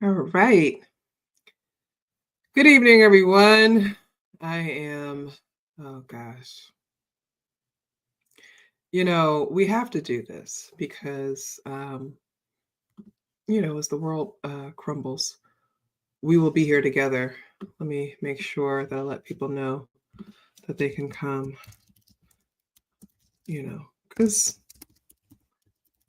All right. Good evening, everyone. I am, oh gosh, we have to do this because, as the world crumbles, we will be here together. Let me make sure that I let people know that they can come, because,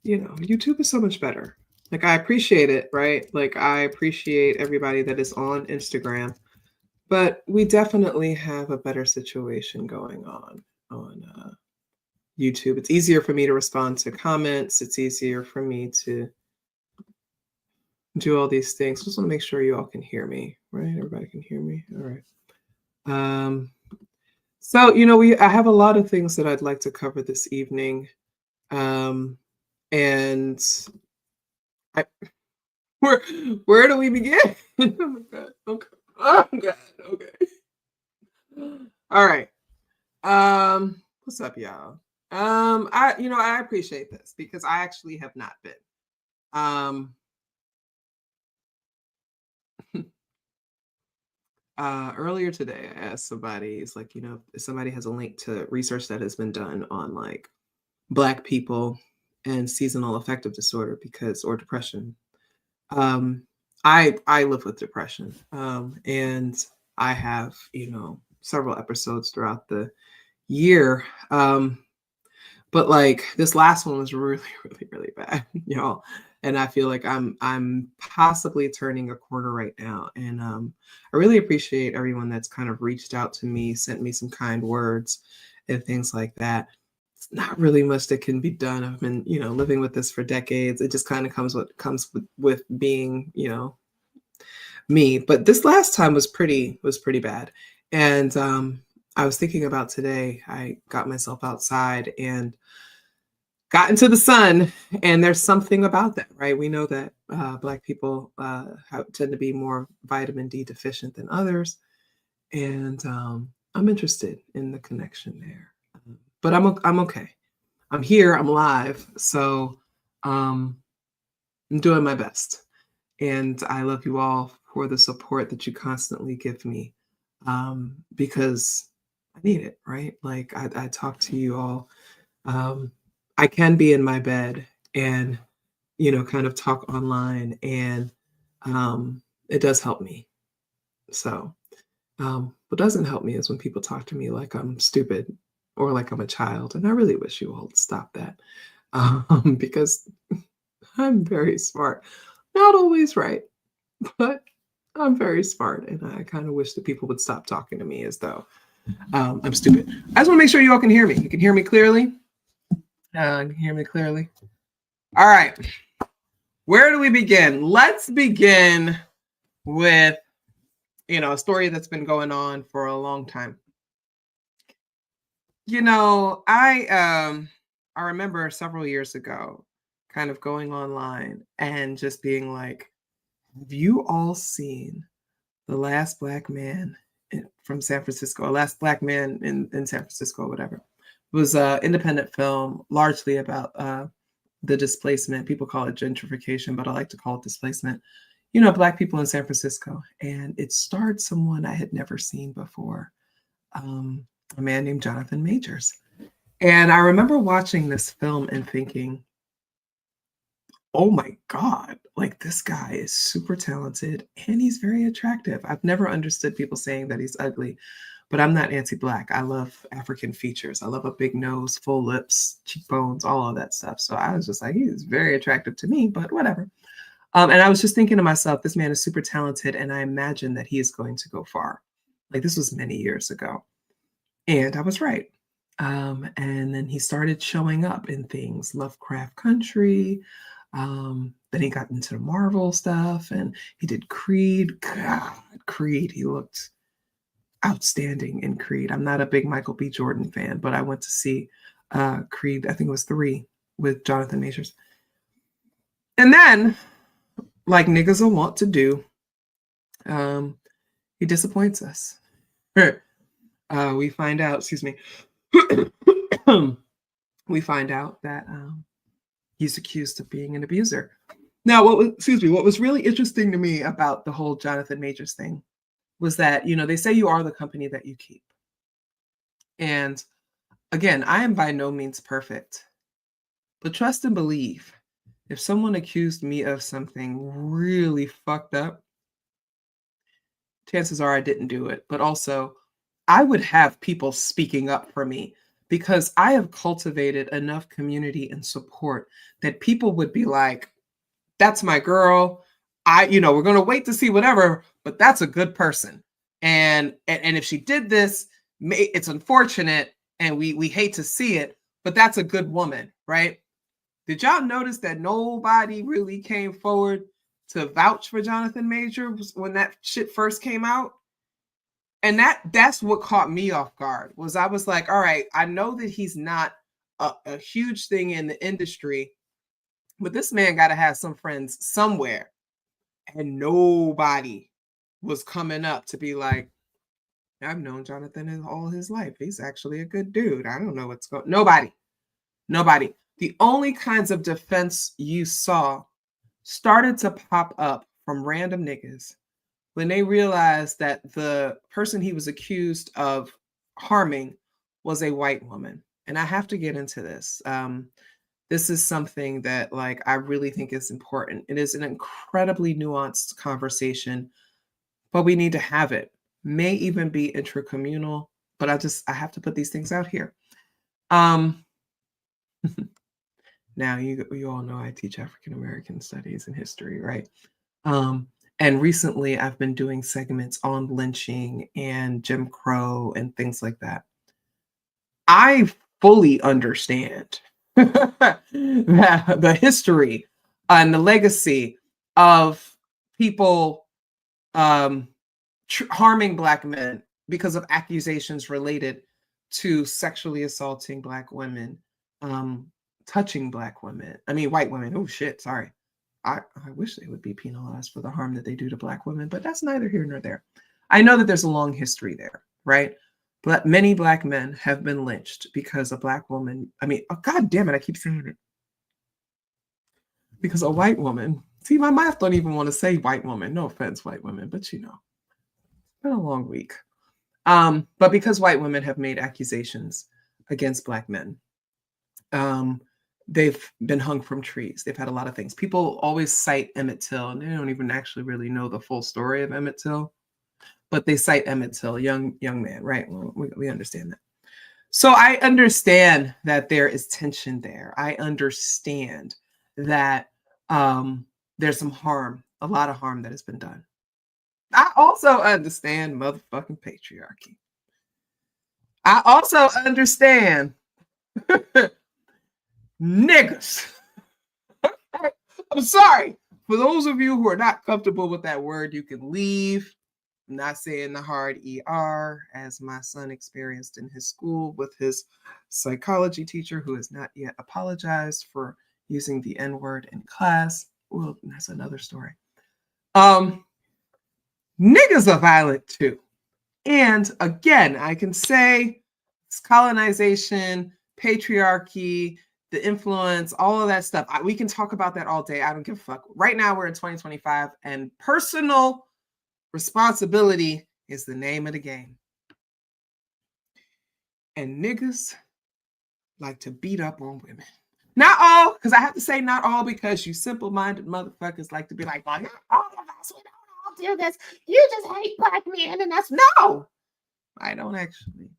YouTube is so much better. Like, I appreciate it, right? Like, I appreciate everybody that is on Instagram. But we definitely have a better situation going on YouTube. It's easier for me to respond to comments. It's easier for me to do all these things. Just want to make sure you all can hear me, right? Everybody can hear me. All right. Um, so I have a lot of things that I'd like to cover this evening. And I where where do we begin? Oh my god. Okay. Oh god. Okay. All right. What's up, y'all? I appreciate this because I actually have not been. Um, Earlier today, I asked somebody, it's like, if somebody has a link to research that has been done on like Black people and seasonal affective disorder or depression. Um, I live with depression, and I have, several episodes throughout the year. But like this last one was really, really, really bad, y'all. And I feel like I'm possibly turning a corner right now. And I really appreciate everyone that's kind of reached out to me, sent me some kind words and things like that. It's not really much that can be done. I've been, living with this for decades. It just kind of comes with being, me. But this last time was pretty bad. And I was thinking about today, I got myself outside and got into the sun, and there's something about that, right? We know that Black people tend to be more vitamin D deficient than others, and I'm interested in the connection there. But I'm okay. I'm here. I'm alive. So um, I'm doing my best, and I love you all for the support that you constantly give me, because I need it, right? Like I talk to you all. Um, I can be in my bed and, kind of talk online, and it does help me. So, what doesn't help me is when people talk to me like I'm stupid or like I'm a child. And I really wish you all would stop that, because I'm very smart. Not always right, but I'm very smart. And I kind of wish that people would stop talking to me as though I'm stupid. I just want to make sure you all can hear me. You can hear me clearly. You can hear me clearly. All right. Where do we begin? Let's begin with, a story that's been going on for a long time. I remember several years ago kind of going online and just being like, have you all seen The Last Black Man from San Francisco, or Last Black Man in San Francisco, whatever? It was an independent film, largely about the displacement. People call it gentrification, but I like to call it displacement. Black people in San Francisco. And it starred someone I had never seen before, a man named Jonathan Majors. And I remember watching this film and thinking, oh my God, like this guy is super talented and he's very attractive. I've never understood people saying that he's ugly, but I'm not anti-Black. I love African features. I love a big nose, full lips, cheekbones, all of that stuff. So I was just like, he's very attractive to me, but whatever. And I was just thinking to myself, this man is super talented, and I imagine that he is going to go far. Like this was many years ago. And I was right. And then he started showing up in things, Lovecraft Country. Then he got into the Marvel stuff, and he did Creed. God, Creed, he looked outstanding in Creed. I'm not a big Michael B. Jordan fan, but I went to see Creed, I think it was 3, with Jonathan Majors. And then, like niggas will want to do, he disappoints us. We find out, excuse me, we find out that he's accused of being an abuser. Now, what was really interesting to me about the whole Jonathan Majors thing was that, they say you are the company that you keep. And again, I am by no means perfect, but trust and believe, if someone accused me of something really fucked up, chances are I didn't do it. But also, I would have people speaking up for me because I have cultivated enough community and support that people would be like, that's my girl. We're going to wait to see whatever, but that's a good person. And if she did this, it's unfortunate and we hate to see it, but that's a good woman, right? Did y'all notice that nobody really came forward to vouch for Jonathan Majors when that shit first came out? And that's what caught me off guard. Was I was like, all right, I know that he's not a huge thing in the industry, but this man got to have some friends somewhere. And nobody was coming up to be like, I've known Jonathan all his life. He's actually a good dude. I don't know what's going. Nobody. The only kinds of defense you saw started to pop up from random niggas when they realized that the person he was accused of harming was a white woman. And I have to get into this. This is something that I really think is important. It is an incredibly nuanced conversation, but we need to have it. May even be intracommunal, but I have to put these things out here. Now you all know I teach African American studies and history, right? And recently I've been doing segments on lynching and Jim Crow and things like that. I fully understand the history and the legacy of people harming Black men because of accusations related to sexually assaulting Black women, touching Black women. I mean, white women. Oh, shit. Sorry. I wish they would be penalized for the harm that they do to Black women, but that's neither here nor there. I know that there's a long history there, right? But many Black men have been lynched because a Black woman, God damn it, I keep saying it. Because a white woman, see, my mouth don't even want to say white woman. No offense, white women, but it's been a long week. But because white women have made accusations against Black men, they've been hung from trees. They've had a lot of things. People always cite Emmett Till, and they don't even actually really know the full story of Emmett Till, but they cite Emmett Till, young man, right? Well, we understand that. So I understand that there is tension there. I understand that there's some harm, a lot of harm that has been done. I also understand motherfucking patriarchy. I also understand niggas. I'm sorry. For those of you who are not comfortable with that word, you can leave. I'm not saying the hard ER, as my son experienced in his school with his psychology teacher, who has not yet apologized for using the N-word in class. Well, that's another story. Niggas are violent too. And again, I can say it's colonization, patriarchy, the influence, all of that stuff. We can talk about that all day. I don't give a fuck. Right now, we're in 2025, and personal responsibility is the name of the game. And niggas like to beat up on women. Not all, because I have to say not all, because you simple-minded motherfuckers like to be like, well, not all of us, we don't all do this. You just hate Black men, and that's no. I don't actually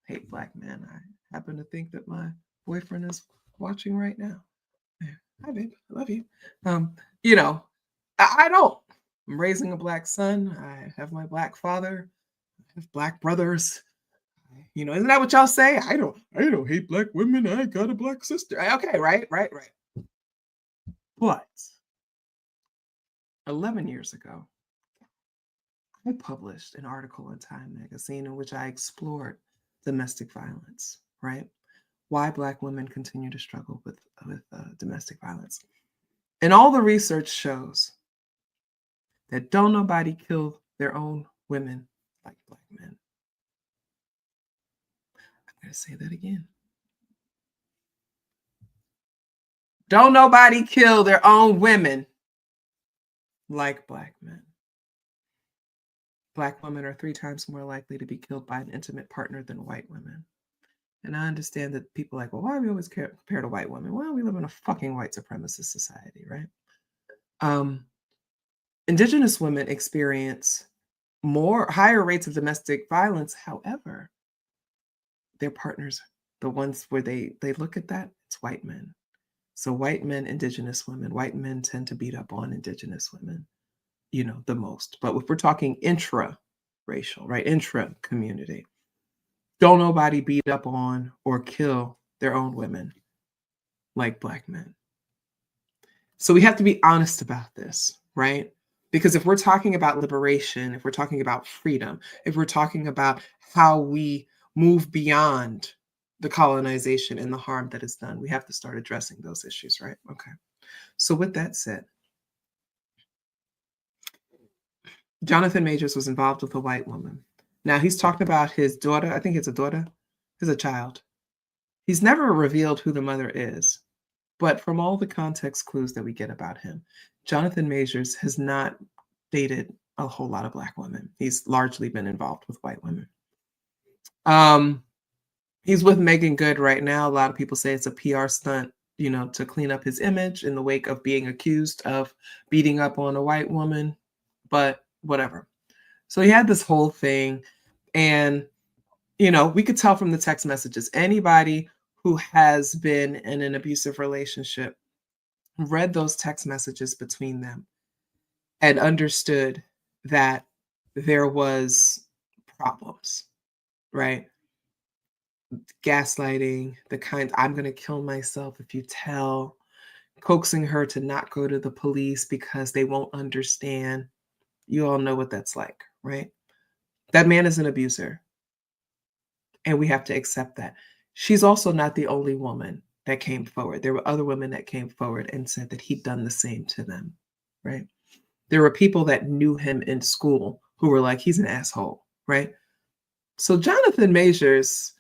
hate Black men. I happen to think that my boyfriend is watching right now. Hi, babe. I love you. I don't. I'm raising a Black son. I have my Black father. I have Black brothers. Isn't that what y'all say? I don't hate Black women. I got a Black sister. Okay, right. But 11 years ago, I published an article in Time magazine in which I explored domestic violence, right? Why Black women continue to struggle with domestic violence. And all the research shows that don't nobody kill their own women like Black men. I'm going to say that again. Don't nobody kill their own women like Black men. Black women are 3 times more likely to be killed by an intimate partner than white women. And I understand that people are like, well, why do we always compare to white women? Well, we live in a fucking white supremacist society, right? Indigenous women experience higher rates of domestic violence. However, their partners, the ones where they look at that, it's white men. So white men, Indigenous women, white men tend to beat up on Indigenous women, the most. But if we're talking intra-racial, right, intra-community, don't nobody beat up on or kill their own women like Black men. So we have to be honest about this, right? Because if we're talking about liberation, if we're talking about freedom, if we're talking about how we move beyond the colonization and the harm that is done, we have to start addressing those issues, right? Okay. So with that said, Jonathan Majors was involved with a white woman. Now he's talked about his daughter. I think it's a daughter. It's a child. He's never revealed who the mother is. But from all the context clues that we get about him, Jonathan Majors has not dated a whole lot of Black women. He's largely been involved with white women. He's with Megan Good right now. A lot of people say it's a PR stunt, to clean up his image in the wake of being accused of beating up on a white woman, but whatever. So he had this whole thing, and, we could tell from the text messages, anybody who has been in an abusive relationship read those text messages between them and understood that there was problems, right? Gaslighting, the kind, I'm going to kill myself if you tell, coaxing her to not go to the police because they won't understand. You all know what that's like, right? That man is an abuser, and we have to accept that. She's also not the only woman that came forward. There were other women that came forward and said that he'd done the same to them, right? There were people that knew him in school who were like, he's an asshole, right? So Jonathan Majors,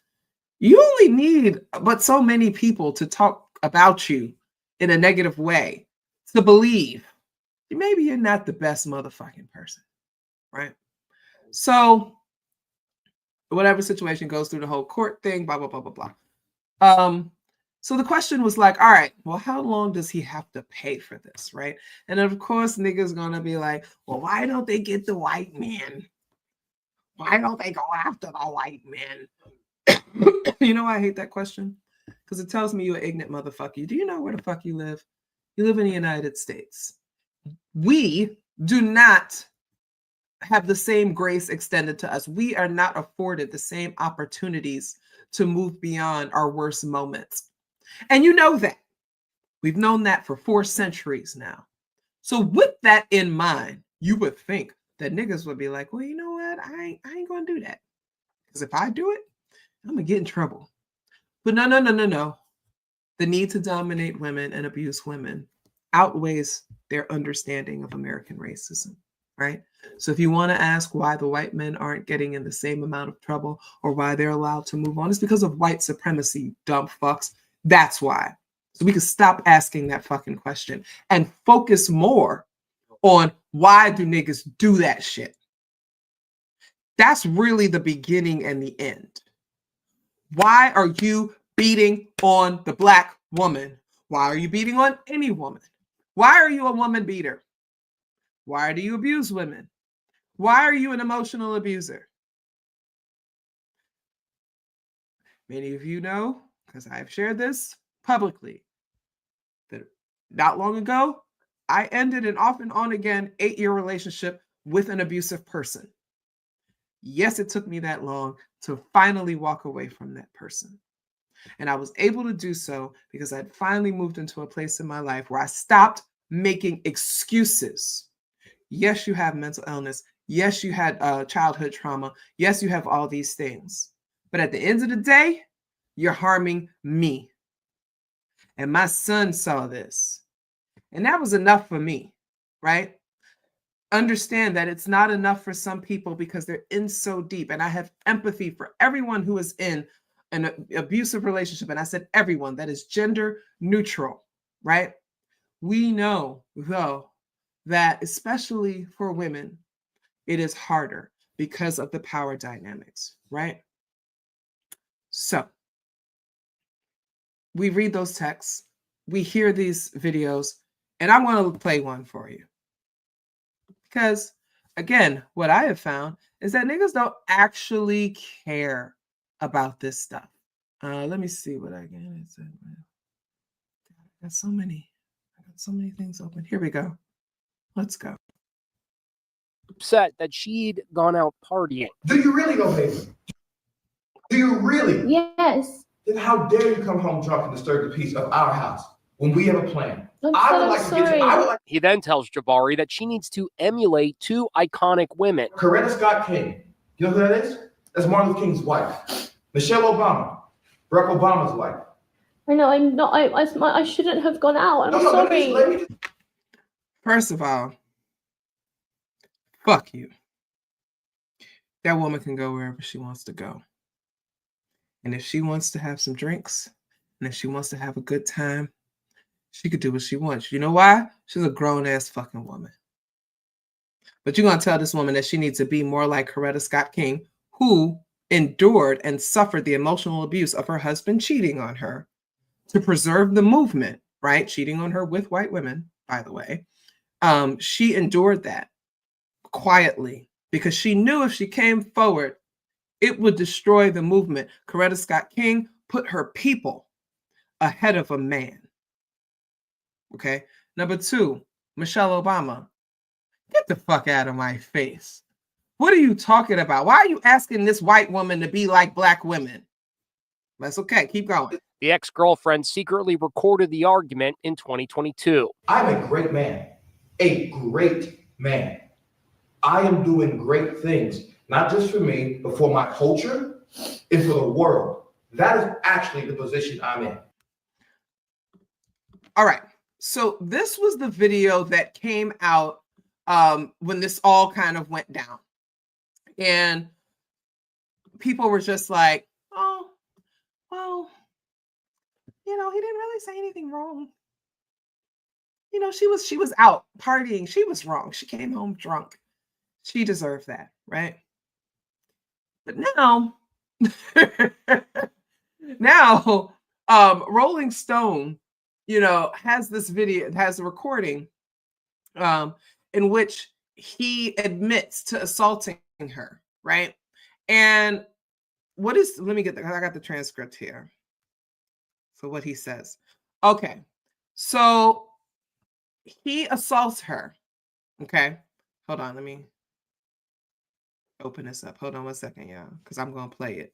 you only need but so many people to talk about you in a negative way to believe maybe you're not the best motherfucking person, right? So whatever situation goes through the whole court thing, blah, blah, blah, blah, blah. So the question was like, all right, well, how long does he have to pay for this, right? And of course, niggas gonna be like, well, why don't they get the white man? Why don't they go after the white man? You know why I hate that question? Because it tells me you're an ignorant motherfucker. Do you know where the fuck you live? You live in the United States. We do not have the same grace extended to us. We are not afforded the same opportunities to move beyond our worst moments. And you know that. We've known that for 4 centuries now. So with that in mind, you would think that niggas would be like, well, you know what? I ain't going to do that. Because if I do it, I'm going to get in trouble. But no. The need to dominate women and abuse women outweighs their understanding of American racism, right? So if you want to ask why the white men aren't getting in the same amount of trouble or why they're allowed to move on, it's because of white supremacy, dumb fucks. That's why. So we can stop asking that fucking question and focus more on why do niggas do that shit. That's really the beginning and the end. Why are you beating on the Black woman? Why are you beating on any woman? Why are you a woman beater? Why do you abuse women? Why are you an emotional abuser? Many of you know, because I've shared this publicly, that not long ago, I ended an off and on again 8-year relationship with an abusive person. Yes, it took me that long to finally walk away from that person. And I was able to do so because I'd finally moved into a place in my life where I stopped making excuses. Yes, you have mental illness. Yes, you had childhood trauma. Yes, you have all these things. But at the end of the day, you're harming me. And my son saw this. And that was enough for me, right? Understand that it's not enough for some people because they're in so deep. And I have empathy for everyone who is in an abusive relationship. And I said everyone, that is gender neutral, right? We know, though, that, especially for women, it is harder because of the power dynamics, right? So we read those texts, we hear these videos, and I want to play one for you. Because, again, what I have found is that niggas don't actually care about this stuff. Let me see what I can. I got so many things open. Here we go. Let's go. Upset that she'd gone out partying. Do you really go, baby? Do you really? Yes. Then how dare you come home drunk and disturb the peace of our house when we have a plan? He then tells Jabari that she needs to emulate two iconic women. Coretta Scott King. You know who that is? That's Martin Luther King's wife. Michelle Obama. Barack Obama's wife. I know, I'm not. I shouldn't have gone out. I'm sorry. Let me just... First of all, fuck you. That woman can go wherever she wants to go. And if she wants to have some drinks, and if she wants to have a good time, she could do what she wants. You know why? She's a grown-ass fucking woman. But you're going to tell this woman that she needs to be more like Coretta Scott King, who endured and suffered the emotional abuse of her husband cheating on her to preserve the movement, right? Cheating on her with white women, by the way. She endured that quietly because she knew if she came forward, it would destroy the movement. Coretta Scott King put her people ahead of a man. Okay. Number two, Michelle Obama. Get the fuck out of my face. What are you talking about? Why are you asking this white woman to be like black women? That's okay. Keep going. The ex-girlfriend secretly recorded the argument in 2022. I'm a great man. A great man. I am doing great things, not just for me, but for my culture and for the world. That is actually the position I'm in. All right. So this was the video that came out when this all kind of went down. And people were just like, oh, well, you know, he didn't really say anything wrong. You know, she was out partying. She was wrong. She came home drunk. She deserved that, right? But now, Rolling Stone, you know, has this video, has a recording in which he admits to assaulting her, right? And let me get I got the transcript here. So what he says. Okay. So he assaults her. Okay. Hold on. Let me open this up. Hold on 1 second, y'all, because I'm going to play it.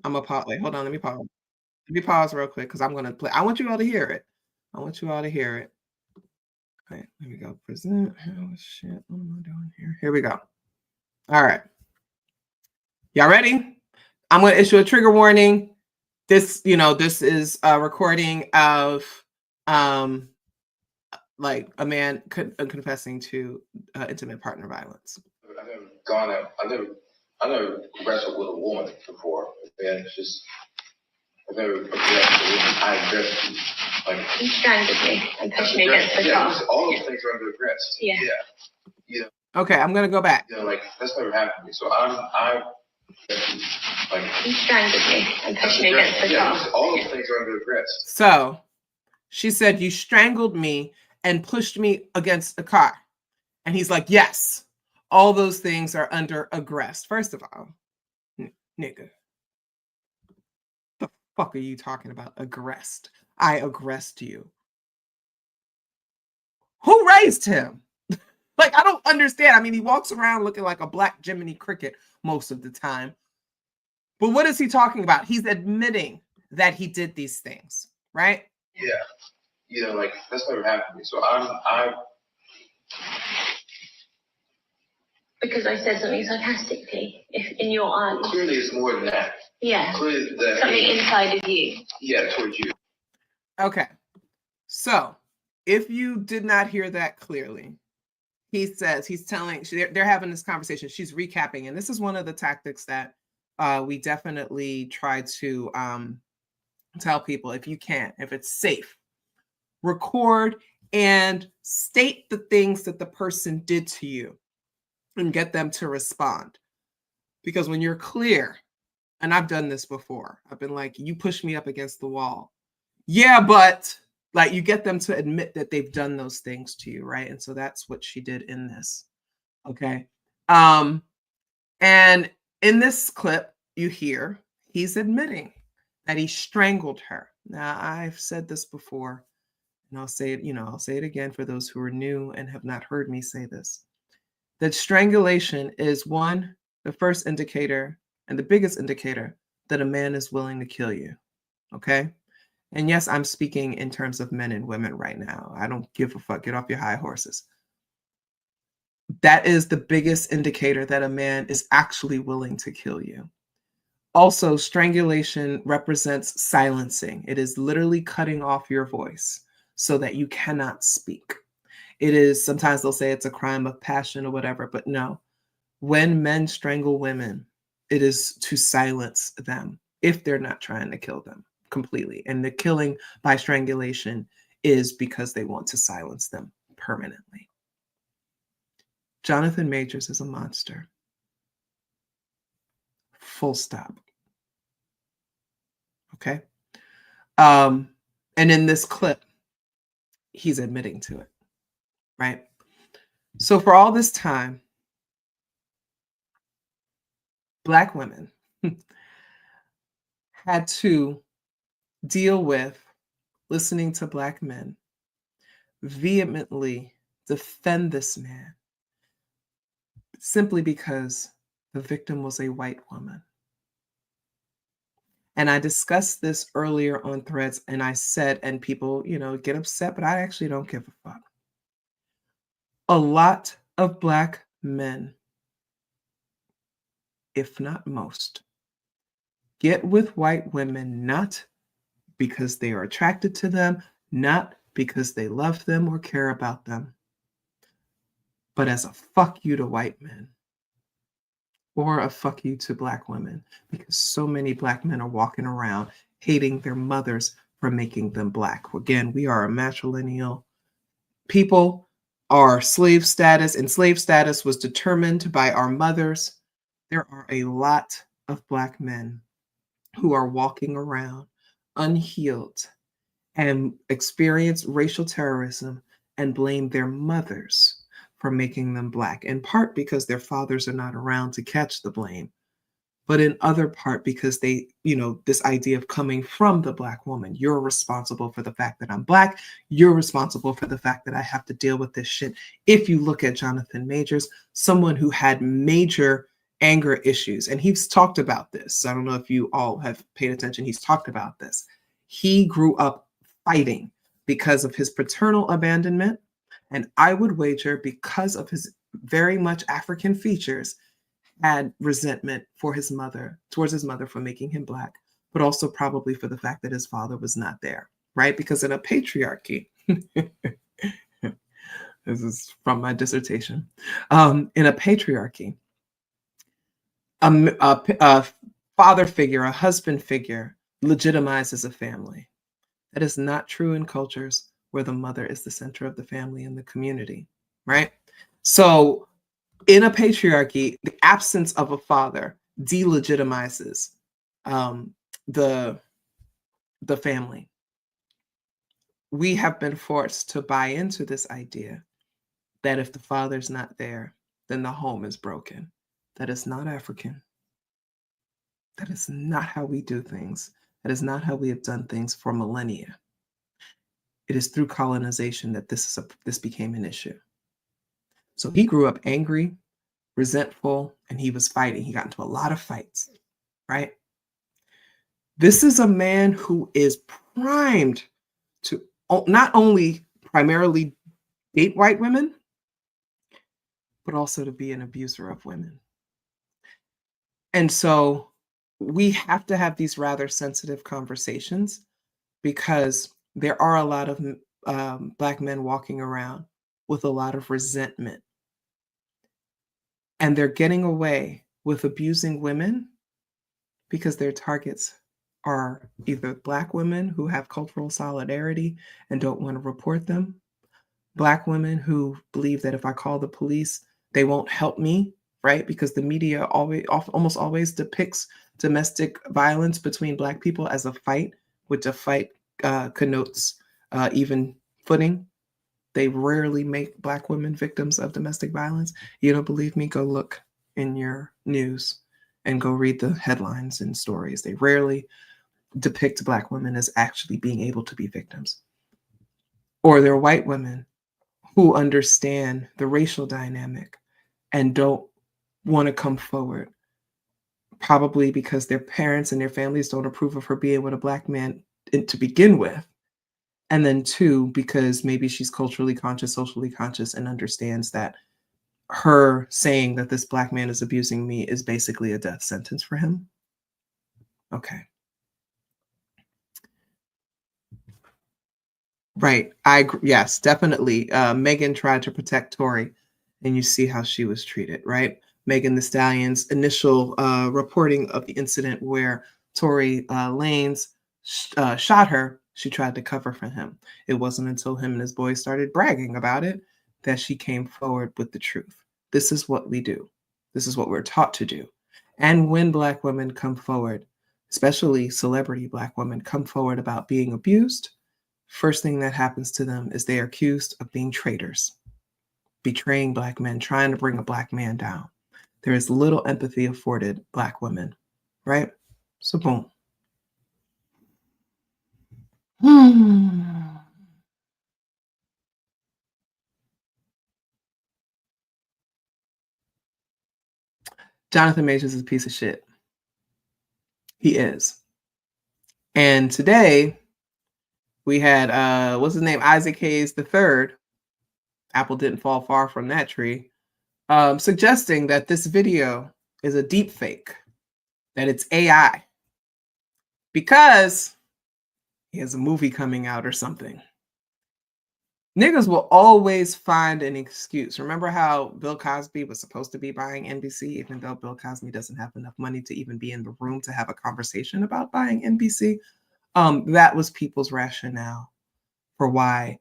I'm going to pause. Wait, hold on. Let me pause. Let me pause real quick because I'm going to play. I want you all to hear it. Okay, here we go. Present. Oh, shit. What am I doing here? Here we go. All right. Y'all ready? I'm going to issue a trigger warning. This is a recording of like a man confessing to intimate partner violence. I've never gone out. I never wrestled with a woman before. And it's just, I've never aggressed a woman. I aggressed you. Like, You strangled me and pushed me against the car. All those things are under aggressed. Yeah. Yeah. Okay, I'm gonna go back. You know, like, that's never happened to me. So I like, You strangled me and pushed me against the car. All those things are under aggressed. So she said, you strangled me and pushed me against the car. And he's like, yes, all those things are under aggressed. First of all, nigga, the fuck are you talking about? Aggressed. I aggressed you. Who raised him? Like, I don't understand. I mean, he walks around looking like a black Jiminy Cricket most of the time. But what is he talking about? He's admitting that he did these things, right? Yeah. You know, like, that's never happened to me. So I Because I said something sarcastically, if in your eyes. Clearly it's more than that. Yeah. Clearly that. Something inside of you. Yeah, towards you. Okay. So if you did not hear that clearly, he says, they're having this conversation. She's recapping. And this is one of the tactics that we definitely try to tell people, if you can, if it's safe, record and state the things that the person did to you and get them to respond. Because when you're clear, and I've done this before, I've been like, you push me up against the wall. Yeah, but like you get them to admit that they've done those things to you, right? And so that's what she did in this. Okay. And in this clip, you hear he's admitting that he strangled her. Now, I've said this before, and I'll say it, I'll say it again for those who are new and have not heard me say this. That strangulation is the first indicator and the biggest indicator that a man is willing to kill you. Okay. And yes, I'm speaking in terms of men and women right now. I don't give a fuck. Get off your high horses. That is the biggest indicator that a man is actually willing to kill you. Also, strangulation represents silencing. It is literally cutting off your voice so that you cannot speak. It is, sometimes they'll say it's a crime of passion or whatever, but no. When men strangle women, it is to silence them if they're not trying to kill them completely. And the killing by strangulation is because they want to silence them permanently. Jonathan Majors is a monster. Full stop. Okay. And in this clip, he's admitting to it, right? So for all this time, Black women had to deal with listening to Black men vehemently defend this man simply because the victim was a white woman. And I discussed this earlier on Threads, and I said, and people, get upset, but I actually don't give a fuck. A lot of Black men, if not most, get with white women not because they are attracted to them, not because they love them or care about them, but as a fuck you to white men or a fuck you to Black women, because so many Black men are walking around hating their mothers for making them Black. Again, we are a matrilineal people. Our slave status was determined by our mothers. There are a lot of Black men who are walking around unhealed and experience racial terrorism and blame their mothers for making them Black, in part because their fathers are not around to catch the blame, but in other part because they, this idea of coming from the Black woman. You're responsible for the fact that I'm Black. You're responsible for the fact that I have to deal with this shit. If you look at Jonathan Majors, someone who had major anger issues, and he's talked about this. I don't know if you all have paid attention. He's talked about this. He grew up fighting because of his paternal abandonment. And I would wager because of his very much African features, had resentment for his mother, towards his mother for making him Black, but also probably for the fact that his father was not there, right? Because in a patriarchy, this is from my dissertation, in a patriarchy, a father figure, a husband figure legitimizes a family. That is not true in cultures where the mother is the center of the family and the community, right? So in a patriarchy, the absence of a father delegitimizes the family. We have been forced to buy into this idea that if the father's not there, then the home is broken. That is not African. That is not how we do things. That is not how we have done things for millennia. It is through colonization that this became an issue. So he grew up angry, resentful, and he was fighting. He got into a lot of fights, right? This is a man who is primed to not only primarily date white women, but also to be an abuser of women. And so we have to have these rather sensitive conversations because there are a lot of Black men walking around with a lot of resentment. And they're getting away with abusing women because their targets are either Black women who have cultural solidarity and don't want to report them, Black women who believe that if I call the police, they won't help me, right? Because the media almost always depicts domestic violence between Black people as a fight, which a fight connotes even footing. They rarely make Black women victims of domestic violence. You don't believe me? Go look in your news and go read the headlines and stories. They rarely depict Black women as actually being able to be victims. Or they're white women who understand the racial dynamic and don't want to come forward, probably because their parents and their families don't approve of her being with a Black man to begin with. And then two, because maybe she's culturally conscious, socially conscious, and understands that her saying that this Black man is abusing me is basically a death sentence for him. Okay. Right. Yes, definitely. Megan tried to protect Tory, and you see how she was treated, right? Megan Thee Stallion's initial reporting of the incident where Tory Lanez shot her, she tried to cover for him. It wasn't until him and his boys started bragging about it that she came forward with the truth. This is what we do. This is what we're taught to do. And when Black women come forward, especially celebrity Black women come forward about being abused, first thing that happens to them is they are accused of being traitors, betraying Black men, trying to bring a Black man down. There is little empathy afforded Black women, right? So boom. Jonathan Majors is a piece of shit. He is. And today we had, what's his name? Isaac Hayes III. Apple didn't fall far from that tree. Suggesting that this video is a deep fake, that it's AI, because he has a movie coming out or something. Niggas will always find an excuse. Remember how Bill Cosby was supposed to be buying NBC, even though Bill Cosby doesn't have enough money to even be in the room to have a conversation about buying NBC? That was people's rationale for why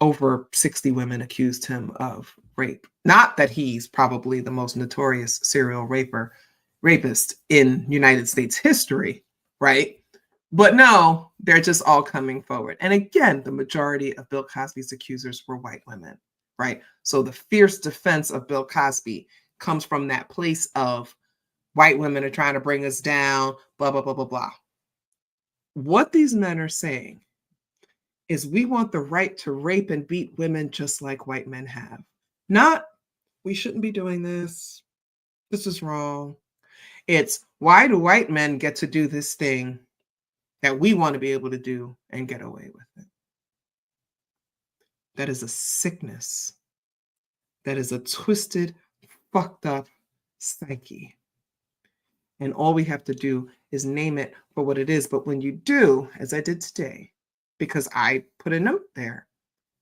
over 60 women accused him of rape. Not that he's probably the most notorious serial rapist in United States history, right? But no, they're just all coming forward. And again, the majority of Bill Cosby's accusers were white women, right? So the fierce defense of Bill Cosby comes from that place of white women are trying to bring us down, blah, blah, blah, blah, blah. What these men are saying is we want the right to rape and beat women just like white men have. Not, we shouldn't be doing this. This is wrong. It's, why do white men get to do this thing that we want to be able to do and get away with it? That is a sickness. That is a twisted, fucked up psyche. And all we have to do is name it for what it is. But when you do, as I did today, because I put a note there,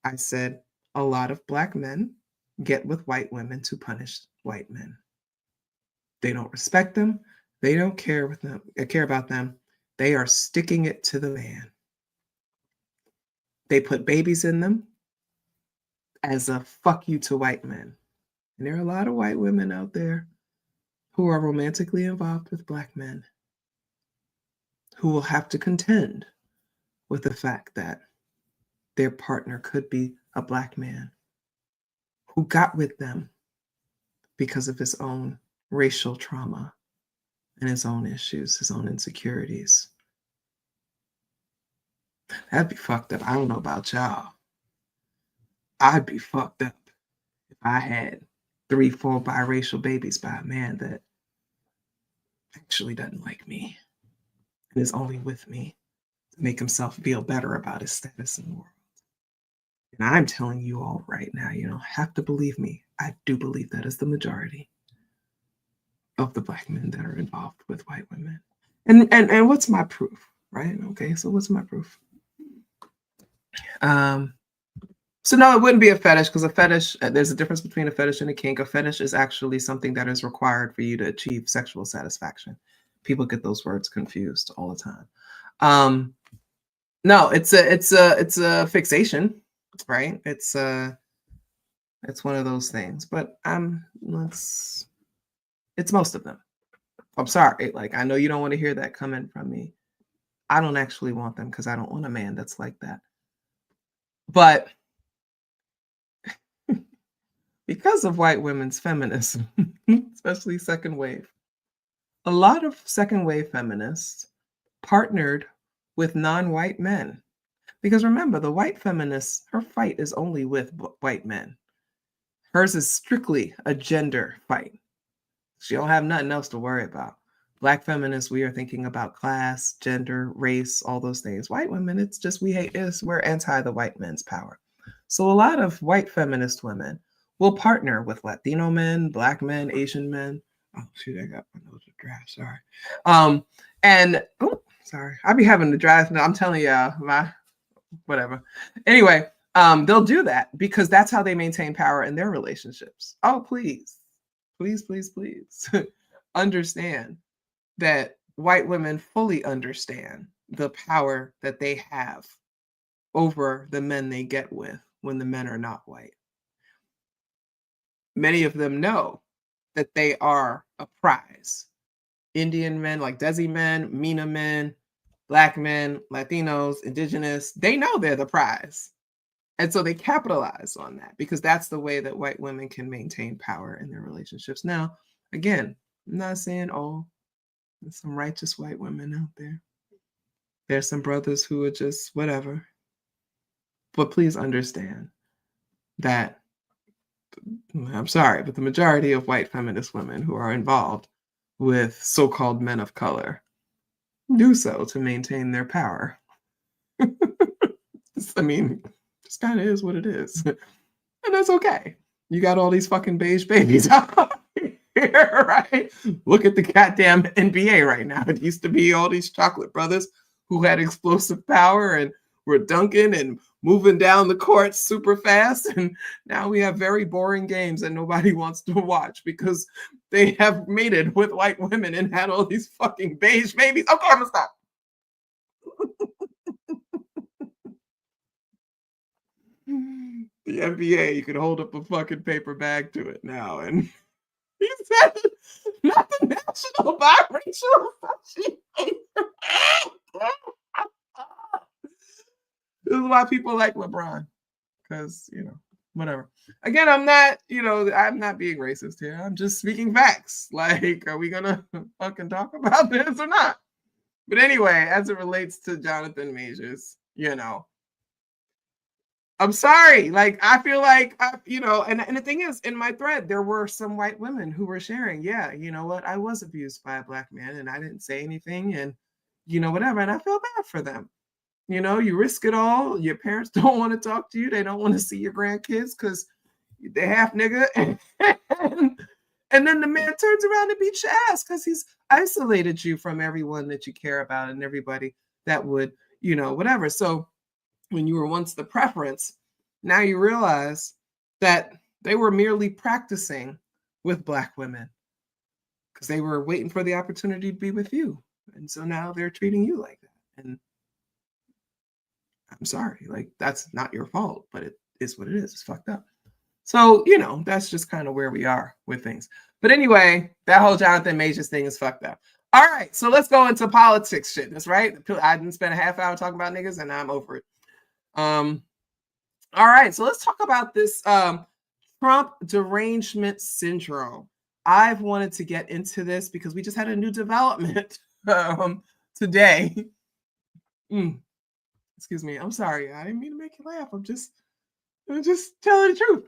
I said, a lot of Black men get with white women to punish white men. They don't respect them. They don't care about them. They are sticking it to the man. They put babies in them as a fuck you to white men. And there are a lot of white women out there who are romantically involved with Black men who will have to contend with the fact that their partner could be a Black man who got with them because of his own racial trauma and his own issues, his own insecurities. That'd be fucked up. I don't know about y'all. I'd be fucked up if I had 3-4 biracial babies by a man that actually doesn't like me and is only with me to make himself feel better about his status in the world. And I'm telling you all right now, you don't have to believe me. I do believe that is the majority of the Black men that are involved with white women. And what's my proof, right? Okay, so what's my proof? So no, it wouldn't be a fetish, because a fetish, there's a difference between a fetish and a kink. A fetish is actually something that is required for you to achieve sexual satisfaction. People get those words confused all the time. No, it's a fixation. right? It's one of those things. But it's most of them. I'm sorry. Like, I know you don't want to hear that coming from me. I don't actually want them because I don't want a man that's like that. But because of white women's feminism, especially second wave, a lot of second wave feminists partnered with non-white men. Because remember, the white feminist, her fight is only with white men. Hers is strictly a gender fight. She don't have nothing else to worry about. Black feminists, we are thinking about class, gender, race, all those things. White women, it's just we're anti the white men's power. So a lot of white feminist women will partner with Latino men, Black men, Asian men. Oh shoot, I got my nose dry. Sorry. Sorry, I be having the dry. I'm telling y'all, whatever. Anyway, they'll do that because that's how they maintain power in their relationships. Oh, please, please, please, please understand that white women fully understand the power that they have over the men they get with when the men are not white. Many of them know that they are a prize. Indian men, like Desi men, Mina men, Black men, Latinos, Indigenous, they know they're the prize. And so they capitalize on that because that's the way that white women can maintain power in their relationships. Now, again, I'm not saying, there's some righteous white women out there. There's some brothers who are just whatever. But please understand that, I'm sorry, but the majority of white feminist women who are involved with so-called men of color do so to maintain their power. I mean, just kind of is what it is. And that's okay. You got all these fucking beige babies out here, right? Look at the goddamn NBA right now. It used to be all these chocolate brothers who had explosive power and were dunking and moving down the court super fast. And now we have very boring games that nobody wants to watch because they have mated with white women and had all these fucking beige babies. Okay, I'm gonna stop. The NBA, you can hold up a fucking paper bag to it now. And he said, not the National Biracial Association. This is why people like LeBron. Because, whatever. Again, I'm not being racist here. I'm just speaking facts. Like, are we going to fucking talk about this or not? But anyway, as it relates to Jonathan Majors, I'm sorry. Like, I feel like, and the thing is, in my thread, there were some white women who were sharing, yeah, you know what? I was abused by a Black man and I didn't say anything and, whatever. And I feel bad for them. You risk it all. Your parents don't want to talk to you. They don't want to see your grandkids because they're half nigga. And then the man turns around and beats your ass because he's isolated you from everyone that you care about and everybody that would, whatever. So when you were once the preference, now you realize that they were merely practicing with Black women because they were waiting for the opportunity to be with you. And so now they're treating you like that. And I'm sorry, like, that's not your fault, but it is what it is. It's fucked up. So, that's just kind of where we are with things. But anyway, that whole Jonathan Majors thing is fucked up. All right, so let's go into politics shit. That's right. I didn't spend a half hour talking about niggas and I'm over it. All right, so let's talk about this Trump derangement syndrome. I've wanted to get into this because we just had a new development today. Excuse me. I'm sorry. I didn't mean to make you laugh. I'm just telling the truth.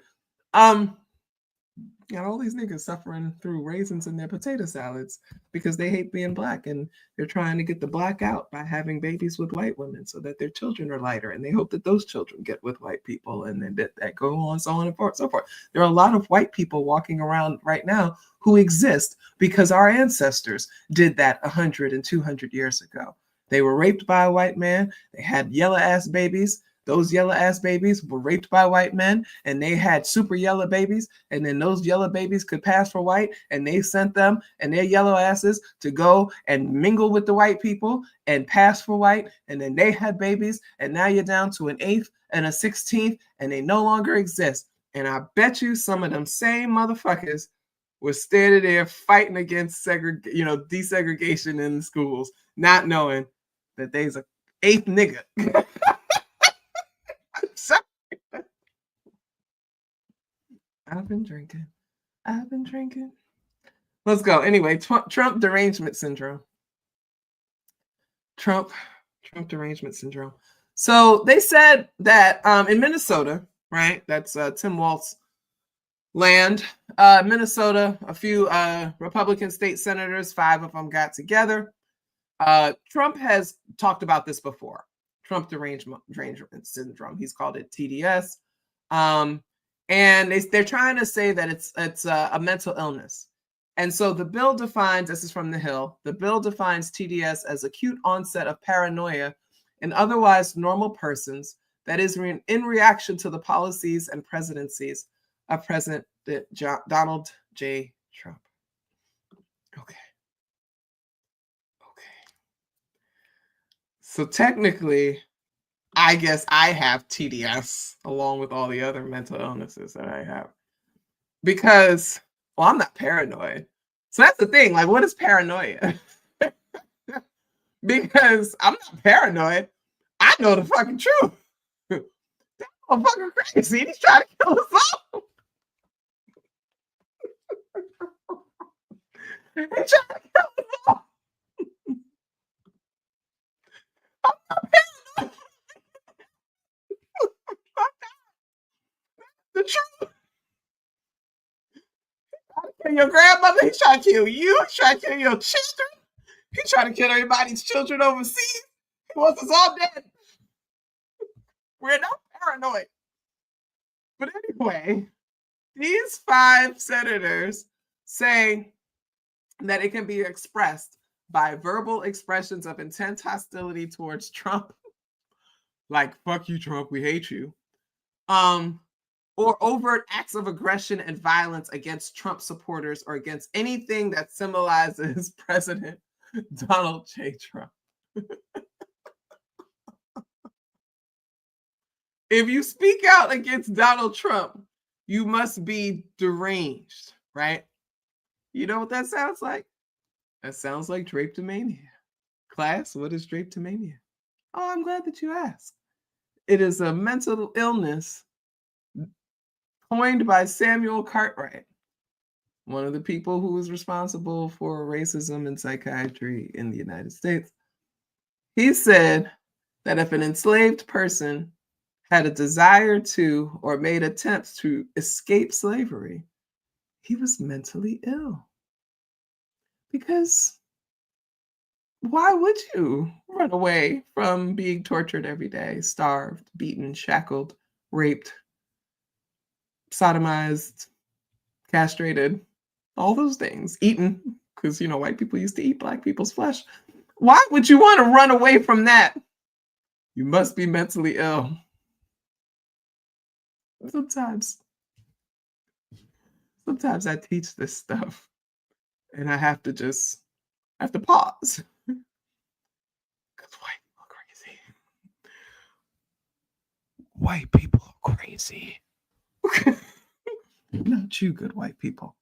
Got all these niggas suffering through raisins in their potato salads because they hate being Black and they're trying to get the Black out by having babies with white women so that their children are lighter and they hope that those children get with white people and then that go on, so on and so forth. There are a lot of white people walking around right now who exist because our ancestors did that 100 and 200 years ago. They were raped by a white man. They had yellow ass babies. Those yellow ass babies were raped by white men and they had super yellow babies. And then those yellow babies could pass for white and they sent them and their yellow asses to go and mingle with the white people and pass for white. And then they had babies. And now you're down to an eighth and a 16th, and they no longer exist. And I bet you some of them same motherfuckers were standing there fighting against desegregation in the schools, not knowing that there's a 8th nigga. I'm sorry. I've been drinking. Let's go. Anyway, Trump derangement syndrome. Trump derangement syndrome. So they said that in Minnesota, right? That's Tim Walz's land. Minnesota, a few Republican state senators, 5 of them got together. Trump has talked about this before. Trump derangement syndrome. He's called it TDS. And they're trying to say that it's a mental illness. And so the bill defines, this is from the Hill, the bill defines TDS as acute onset of paranoia in otherwise normal persons that is in reaction to the policies and presidencies of President Donald J. Trump. Okay. So technically, I guess I have TDS along with all the other mental illnesses that I have. Because, well, I'm not paranoid. So that's the thing. Like, what is paranoia? Because I'm not paranoid. I know the fucking truth. That motherfucker crazy. He's trying to kill us all. He's trying to kill us all. I'm not paranoid. The truth. He's trying to kill your grandmother. He's trying to kill you. He's trying to kill your children. He's trying to kill everybody's children overseas. He wants us all dead. We're not paranoid. But anyway, these 5 senators say that it can be expressed by verbal expressions of intense hostility towards Trump, like, fuck you, Trump, we hate you, or overt acts of aggression and violence against Trump supporters or against anything that symbolizes President Donald J. Trump. If you speak out against Donald Trump, you must be deranged, right? You know what that sounds like? That sounds like drapetomania. Class, what is drapetomania? Oh, I'm glad that you asked. It is a mental illness coined by Samuel Cartwright, one of the people who was responsible for racism and psychiatry in the United States. He said that if an enslaved person had a desire to or made attempts to escape slavery, he was mentally ill. Because why would you run away from being tortured every day, starved, beaten, shackled, raped, sodomized, castrated, all those things, eaten, because, white people used to eat black people's flesh. Why would you want to run away from that? You must be mentally ill. Sometimes I teach this stuff and I have to pause. Because white people are crazy. White people are crazy. Not you, good white people.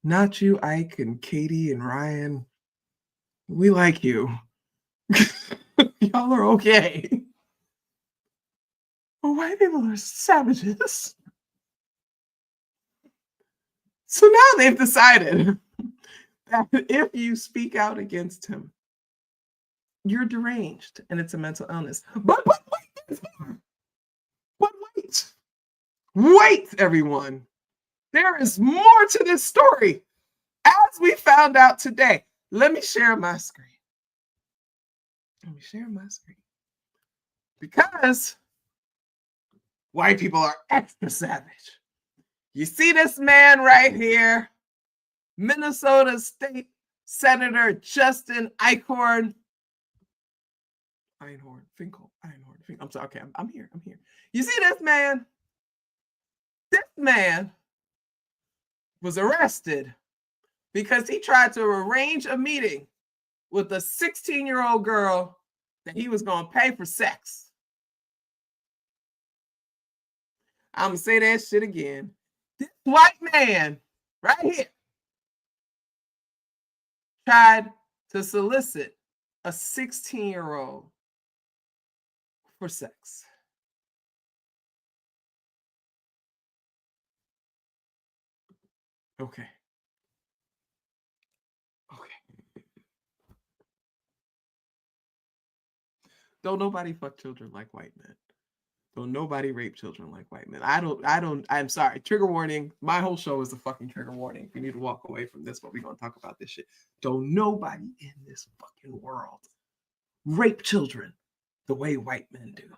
Not you, Ike and Katie and Ryan. We like you. Y'all are okay. But white people are savages. So now they've decided that if you speak out against him, you're deranged and it's a mental illness. But wait, everyone. There is more to this story, as we found out today. Let me share my screen. Because white people are extra savage. You see this man right here, Minnesota State Senator Justin Finkel. I'm sorry. Okay, I'm here. You see this man? This man was arrested because he tried to arrange a meeting with a 16-year-old girl that he was going to pay for sex. I'm going to say that shit again. This white man right here tried to solicit a 16-year-old for sex. Okay. Don't nobody fuck children like white men. Don't nobody rape children like white men. I'm sorry. Trigger warning. My whole show is a fucking trigger warning. You need to walk away from this, but we're going to talk about this shit. Don't nobody in this fucking world rape children the way white men do.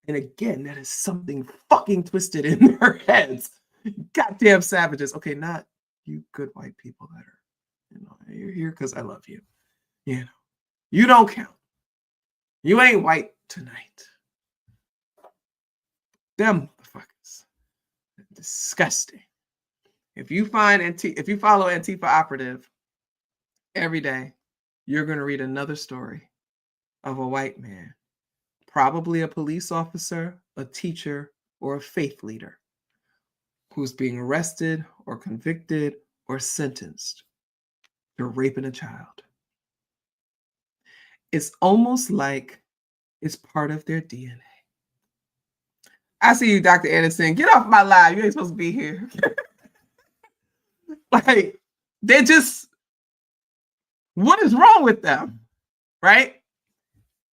And again, that is something fucking twisted in their heads. Goddamn savages. Okay, not you good white people that are, you're here because I love you. You don't count. You ain't white tonight. Them motherfuckers. Disgusting. If you follow Antifa operative every day, you're going to read another story of a white man, probably a police officer, a teacher, or a faith leader who's being arrested or convicted or sentenced for raping a child. It's almost like it's part of their DNA. I see you, Dr. Anderson. Get off my live. You ain't supposed to be here. Like, they're just, what is wrong with them? Right?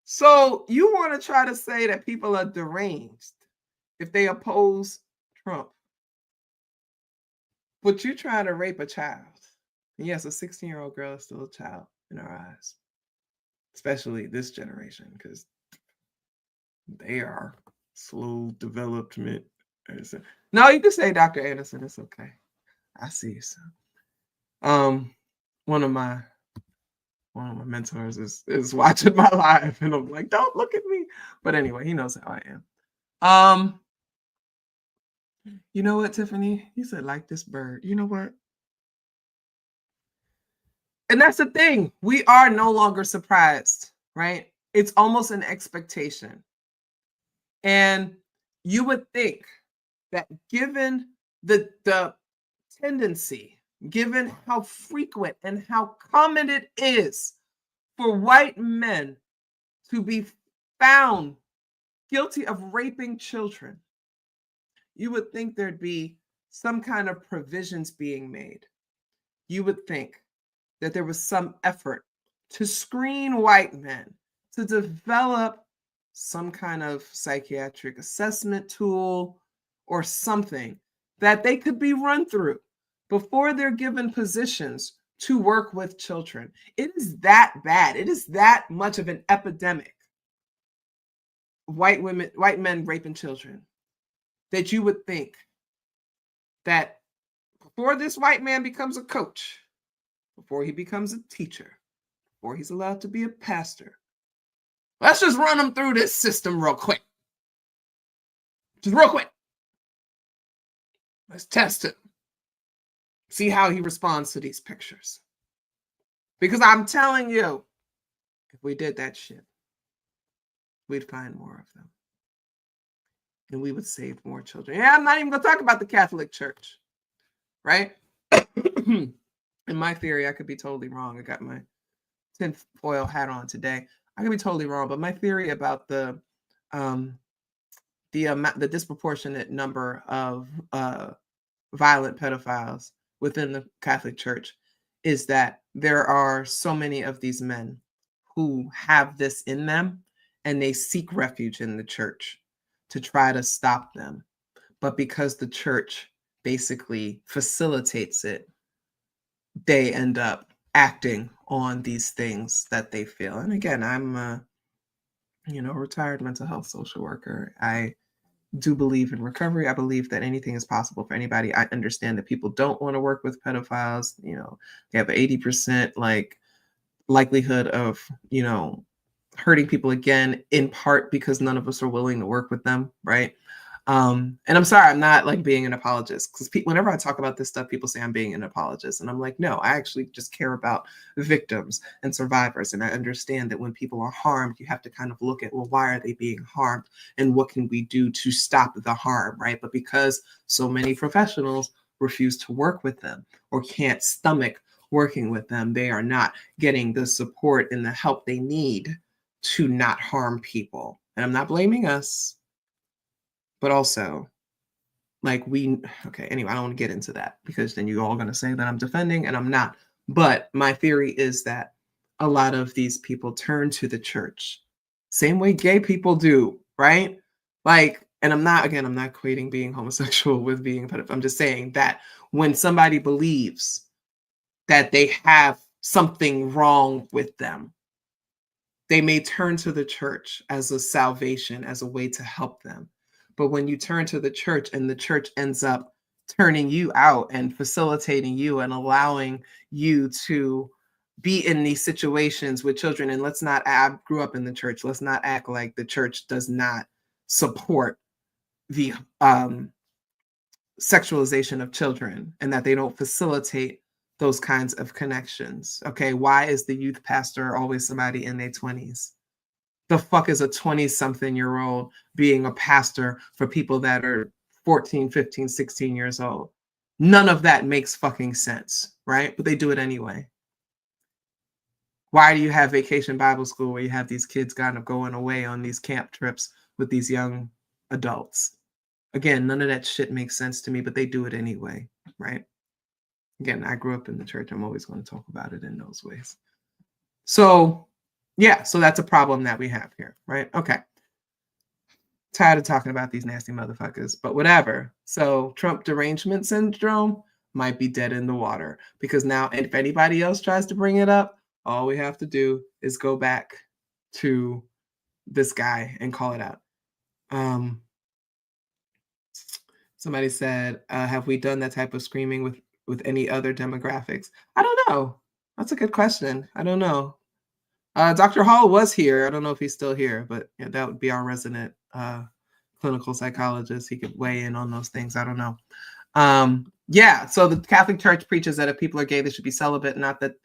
So you want to try to say that people are deranged if they oppose Trump. But you're trying to rape a child. And yes, a 16-year-old girl is still a child in our eyes. Especially this generation, because they are slow development. No, you can say Dr. Anderson. It's okay. I see you, son. One of my mentors is watching my live, and I'm like, don't look at me. But anyway, he knows how I am. You know what, Tiffany? You said like this bird. You know what? And that's the thing. We are no longer surprised, right? It's almost an expectation. And you would think that given the tendency, given how frequent and how common it is for white men to be found guilty of raping children, you would think there'd be some kind of provisions being made. You would think that there was some effort to screen white men, to develop some kind of psychiatric assessment tool or something that they could be run through before they're given positions to work with children. It is that bad. It is that much of an epidemic. White men raping children, that you would think that before this white man becomes a coach, before he becomes a teacher, before he's allowed to be a pastor, let's just run him through this system real quick. Just real quick. Let's test him. See how he responds to these pictures. Because I'm telling you, if we did that shit, we'd find more of them. And we would save more children. Yeah, I'm not even going to talk about the Catholic Church, right? In my theory, I could be totally wrong. I got my tinfoil hat on today. I could be totally wrong, but my theory about the disproportionate number of violent pedophiles within the Catholic Church is that there are so many of these men who have this in them, and they seek refuge in the church to try to stop them. But because the church basically facilitates it, they end up acting on these things that they feel. And again, I'm a retired mental health social worker. I do believe in recovery. I believe that anything is possible for anybody. I understand that people don't want to work with pedophiles. They have an 80% likelihood of, hurting people again, in part because none of us are willing to work with them, right? And I'm sorry, I'm not like being an apologist, because whenever I talk about this stuff, people say I'm being an apologist. And I'm like, no, I actually just care about victims and survivors. And I understand that when people are harmed, you have to kind of look at, well, why are they being harmed? And what can we do to stop the harm, right? But because so many professionals refuse to work with them or can't stomach working with them, they are not getting the support and the help they need to not harm people. And I'm not blaming us. But also, like okay, anyway, I don't want to get into that because then you're all going to say that I'm defending, and I'm not. But my theory is that a lot of these people turn to the church, same way gay people do, right? Like, and I'm not equating being homosexual with being a pedophile. I'm just saying that when somebody believes that they have something wrong with them, they may turn to the church as a salvation, as a way to help them. But when you turn to the church and the church ends up turning you out and facilitating you and allowing you to be in these situations with children, and I grew up in the church, let's not act like the church does not support the sexualization of children and that they don't facilitate those kinds of connections. Okay, why is the youth pastor always somebody in their 20s? The fuck is a 20-something-year-old being a pastor for people that are 14, 15, 16 years old? None of that makes fucking sense, right? But they do it anyway. Why do you have Vacation Bible School where you have these kids kind of going away on these camp trips with these young adults? Again, none of that shit makes sense to me, but they do it anyway, right? Again, I grew up in the church. I'm always going to talk about it in those ways. So, yeah, so that's a problem that we have here, right? Okay. Tired of talking about these nasty motherfuckers, but whatever. So Trump derangement syndrome might be dead in the water, because now if anybody else tries to bring it up, all we have to do is go back to this guy and call it out. Somebody said, have we done that type of screaming with any other demographics? I don't know. That's a good question. I don't know. Dr. Hall was here. I don't know if he's still here, but yeah, that would be our resident clinical psychologist. He could weigh in on those things. I don't know. Yeah, so the Catholic Church preaches that if people are gay, they should be celibate, not that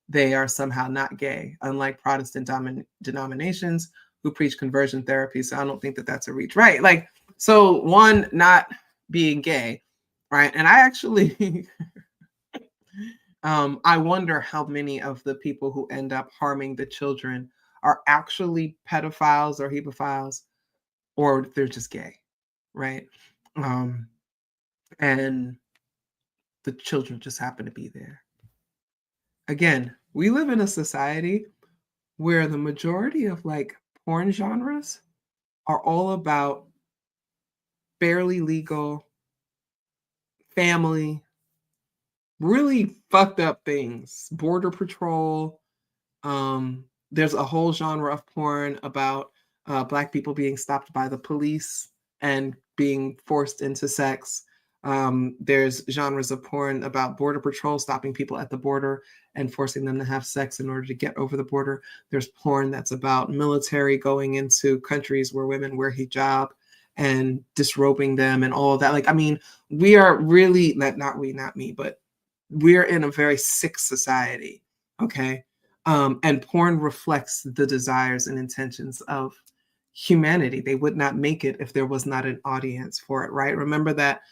they are somehow not gay, unlike Protestant denominations who preach conversion therapy. So I don't think that that's a reach, right? Like, so one, not being gay, right? And I actually... I wonder how many of the people who end up harming the children are actually pedophiles or hebephiles, or they're just gay, right? And the children just happen to be there. Again, we live in a society where the majority of like porn genres are all about barely legal, family, really fucked up things. Border Patrol. There's a whole genre of porn about Black people being stopped by the police and being forced into sex. There's genres of porn about Border Patrol stopping people at the border and forcing them to have sex in order to get over the border. There's porn that's about military going into countries where women wear hijab and disrobing them and all of that. Like, I mean, we are really, not me, but we're in a very sick society, okay? And porn reflects the desires and intentions of humanity. They would not make it if there was not an audience for it, right? Remember that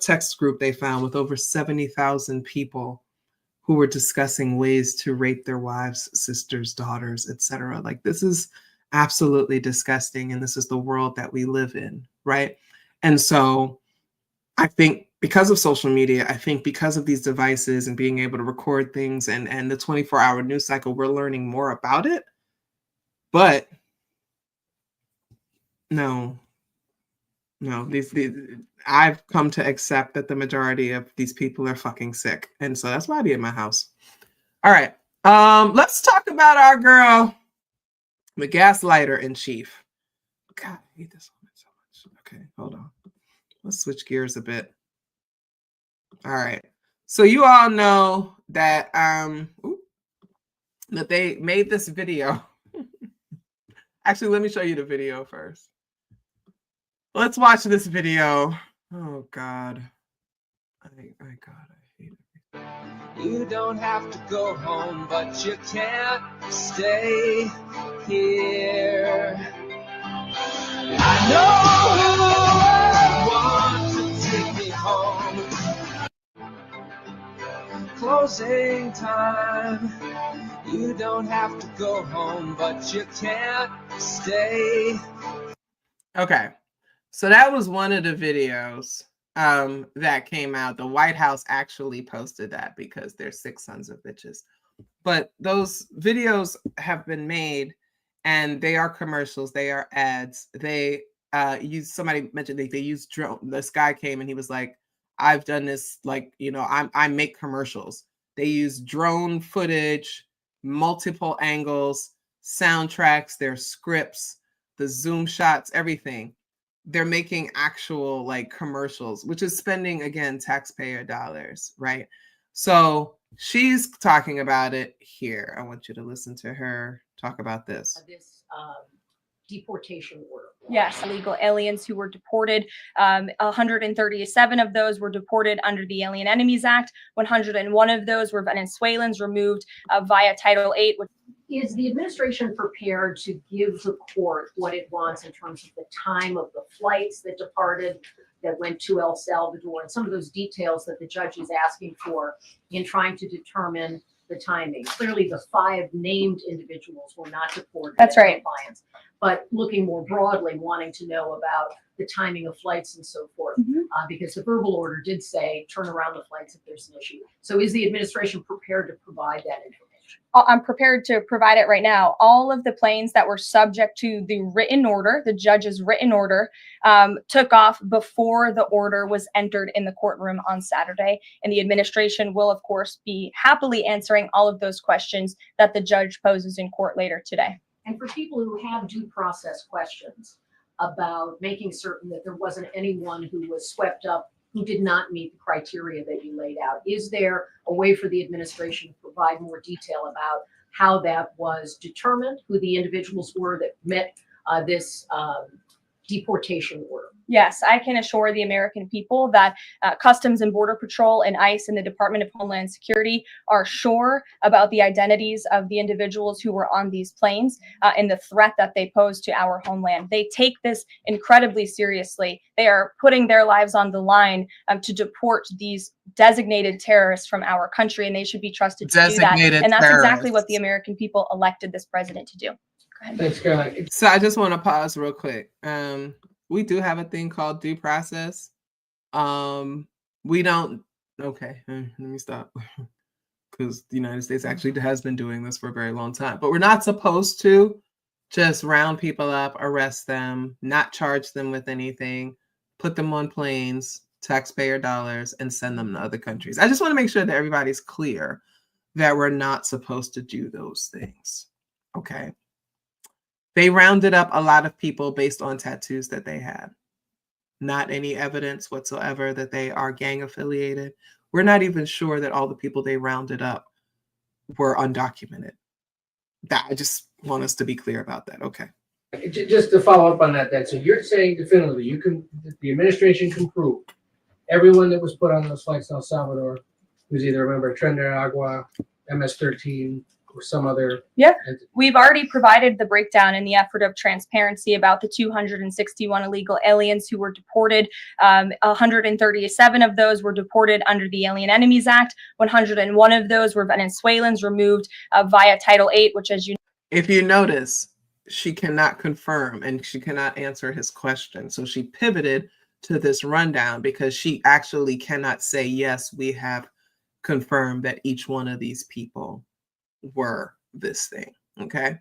text group they found with over 70,000 people who were discussing ways to rape their wives, sisters, daughters, etc. Like, this is absolutely disgusting, and this is the world that we live in, right? And so I think because of social media, I think because of these devices and being able to record things and the 24-hour news cycle, we're learning more about it. But no, I've come to accept that the majority of these people are fucking sick. And so that's why I be in my house. All right. Let's talk about our girl, the gaslighter in chief. God, I hate this woman so much. Okay, hold on. Let's switch gears a bit. All right. So you all know that that they made this video. Actually, let me show you the video first. Let's watch this video. Oh God. I hate it. You don't have to go home, but you can't stay here. I know who would want to take me home. Closing time. You don't have to go home, but you can't stay. Okay. So that was one of the videos that came out. The White House actually posted that because they're sick sons of bitches. But those videos have been made and they are commercials. They are ads. They somebody mentioned they use drone. This guy came and he was like, I've done this, like, you know, I make commercials. They use drone footage, multiple angles, soundtracks, their scripts, the zoom shots, everything. They're making actual like commercials, which is spending, again, taxpayer dollars, right? So she's talking about it here. I want you to listen to her talk about this. This deportation order. Yes, illegal aliens who were deported. 137 of those were deported under the Alien Enemies Act. 101 of those were Venezuelans removed via Title VIII. Is the administration prepared to give the court what it wants in terms of the time of the flights that departed, that went to El Salvador, and some of those details that the judge is asking for in trying to determine the timing? Clearly, the 5 named individuals were not deported. That's right. Compliance, but looking more broadly, wanting to know about the timing of flights and so forth, because the verbal order did say turn around the flights if there's an issue. So is the administration prepared to provide that information? I'm prepared to provide it right now. All of the planes that were subject to the written order, the judge's written order, took off before the order was entered in the courtroom on Saturday. And the administration will, of course, be happily answering all of those questions that the judge poses in court later today. And for people who have due process questions about making certain that there wasn't anyone who was swept up who did not meet the criteria that you laid out, is there a way for the administration to provide more detail about how that was determined, who the individuals were that met this deportation order? Yes, I can assure the American people that Customs and Border Patrol and ICE and the Department of Homeland Security are sure about the identities of the individuals who were on these planes and the threat that they pose to our homeland. They take this incredibly seriously. They are putting their lives on the line to deport these designated terrorists from our country, and they should be trusted to do that. And that's exactly what the American people elected this president to do. Go ahead. Thanks, Caroline. So I just want to pause real quick. We do have a thing called due process. We don't, okay, let me stop. Because the United States actually has been doing this for a very long time. But we're not supposed to just round people up, arrest them, not charge them with anything, put them on planes, taxpayer dollars, and send them to other countries. I just want to make sure that everybody's clear that we're not supposed to do those things, okay? They rounded up a lot of people based on tattoos that they had. Not any evidence whatsoever that they are gang affiliated. We're not even sure that all the people they rounded up were undocumented. I just want us to be clear about that. Okay. Just to follow up on that, so you're saying definitively the administration can prove everyone that was put on those flights to El Salvador was either a member of Tren de Agua, MS-13, or some other. Yeah, we've already provided the breakdown in the effort of transparency about the 261 illegal aliens who were deported. 137 of those were deported under the Alien Enemies Act. 101 of those were Venezuelans removed via Title VIII, which, as you know. If you notice, she cannot confirm and she cannot answer his question. So she pivoted to this rundown because she actually cannot say, yes, we have confirmed that each one of these people were this thing, okay?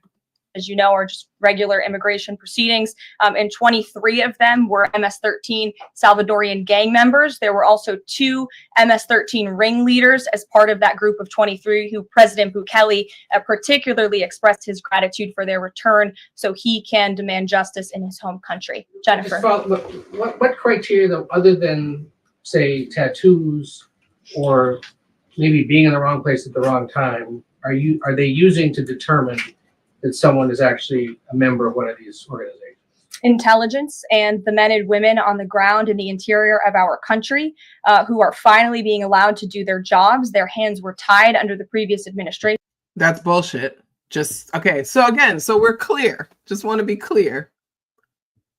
As you know, are just regular immigration proceedings. And 23 of them were MS-13 Salvadorian gang members. There were also 2 MS-13 ringleaders as part of that group of 23 who President Bukele particularly expressed his gratitude for their return so he can demand justice in his home country. Jennifer. What criteria, though, other than, say, tattoos or maybe being in the wrong place at the wrong time, are they using to determine that someone is actually a member of one of these organizations? intelligence and the men and women on the ground in the interior of our country who are finally being allowed to do their jobs. Their hands were tied under the previous administration. That's bullshit. Just, okay. So again, so we're clear. Just want to be clear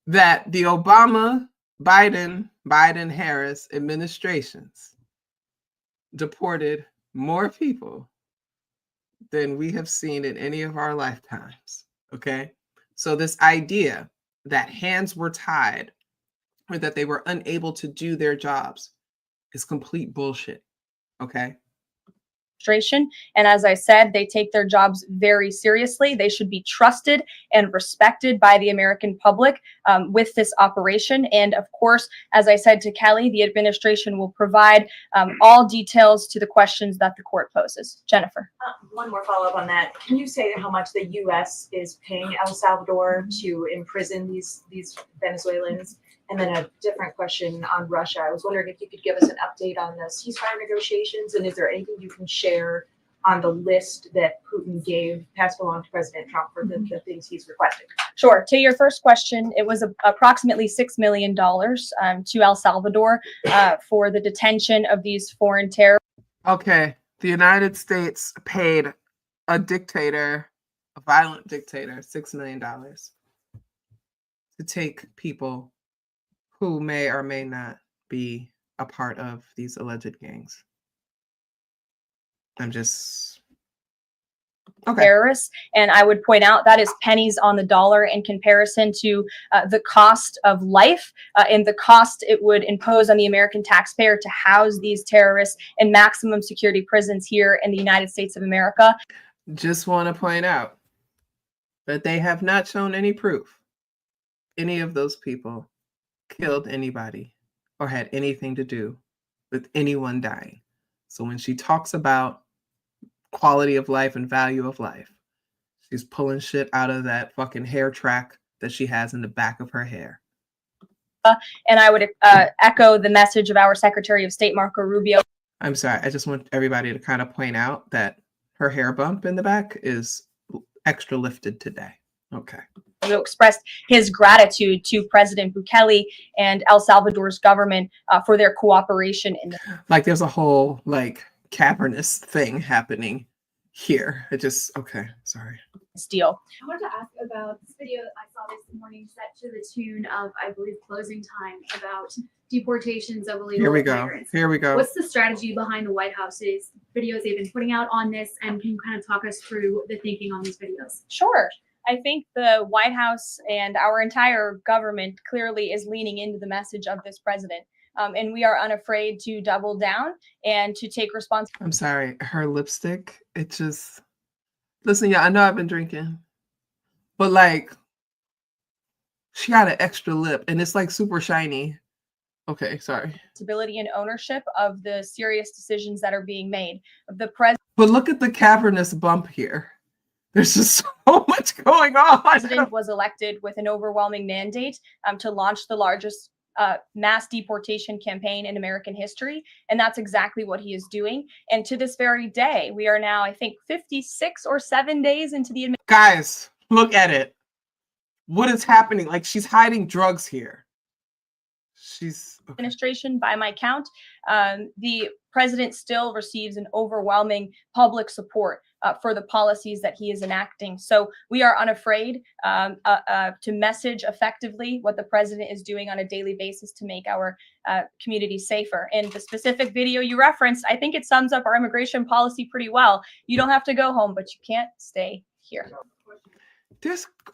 that the Obama, Biden, Harris administrations deported more people than we have seen in any of our lifetimes. Okay. So this idea that hands were tied or that they were unable to do their jobs is complete bullshit. Okay. And as I said, they take their jobs very seriously. They should be trusted and respected by the American public with this operation. And of course, as I said to Kelly, the administration will provide all details to the questions that the court poses. Jennifer. One more follow-up on that. Can you say how much the U.S. is paying El Salvador to imprison these Venezuelans? And then a different question on Russia. I was wondering if you could give us an update on the ceasefire negotiations, and is there anything you can share on the list that Putin passed along to President Trump for the things he's requested? Sure. To your first question, it was approximately $6 million to El Salvador for the detention of these foreign terrorists. Okay. The United States paid a dictator, a violent dictator, $6 million to take people who may or may not be a part of these alleged gangs. I'm just... Okay. Terrorists. And I would point out that is pennies on the dollar in comparison to the cost of life and the cost it would impose on the American taxpayer to house these terrorists in maximum security prisons here in the United States of America. Just want to point out that they have not shown any proof any of those people killed anybody or had anything to do with anyone dying. So when she talks about quality of life and value of life, she's pulling shit out of that fucking hair track that she has in the back of her hair. And I would echo the message of our Secretary of State, Marco Rubio. I'm sorry. I just want everybody to kind of point out that her hair bump in the back is extra lifted today. Okay. Who expressed his gratitude to President Bukele and El Salvador's government for their cooperation in like there's a whole like cavernous thing happening here. It just okay, sorry. This deal. I wanted to ask about this video that I saw this morning set to the tune of, I believe, Closing Time, about deportations of illegal migrants. Here we go. What's the strategy behind the White House's videos they've been putting out on this, and can you kind of talk us through the thinking on these videos? Sure. I think the White House and our entire government clearly is leaning into the message of this president. And we are unafraid to double down and to take responsibility. I'm sorry, her lipstick, it just... Listen, yeah, I know I've been drinking, but like, she got an extra lip and it's like super shiny. Okay, sorry. Responsibility and ownership of the serious decisions that are being made. The president. But look at the cavernous bump here. There's just so much going on. The president was elected with an overwhelming mandate to launch the largest mass deportation campaign in American history. And that's exactly what he is doing. And to this very day, we are now, I think, 56 or 7 days into the Guys, look at it. What is happening? Like, she's hiding drugs here. She's administration, by my count. The president still receives an overwhelming public support for the policies that he is enacting. So we are unafraid to message effectively what the president is doing on a daily basis to make our community safer. And the specific video you referenced, I think it sums up our immigration policy pretty well. You don't have to go home, but you can't stay here.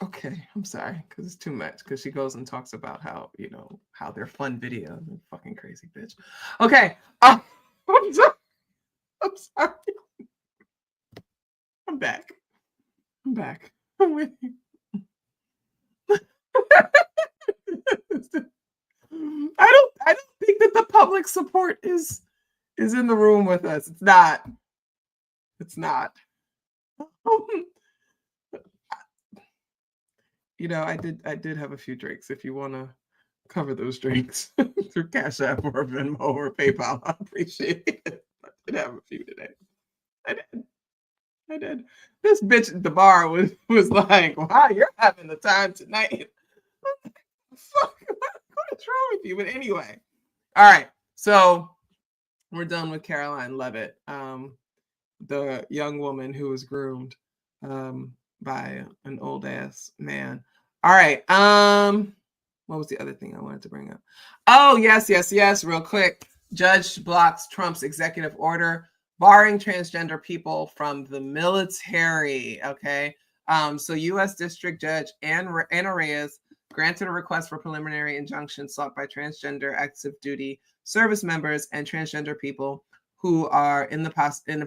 Okay, I'm sorry, because it's too much. Because she goes and talks about how, you know, how they're fun videos. Fucking crazy bitch. Okay, I'm sorry. I'm back. I'm with you. I don't think that the public support is in the room with us. It's not. You know, I did have a few drinks. If you want to cover those drinks through Cash App or Venmo or PayPal, I appreciate it. I did have a few today. I did. This bitch at the bar was like, wow, you're having the time tonight. Fuck, what is wrong with you? But anyway, all right. So we're done with Caroline Levitt, the young woman who was groomed by an old ass man. All right. What was the other thing I wanted to bring up? Oh, yes. Real quick. Judge blocks Trump's executive order barring transgender people from the military. Okay. So U.S. District Judge Anna Reyes granted a request for preliminary injunction sought by transgender active duty service members and transgender people who are in the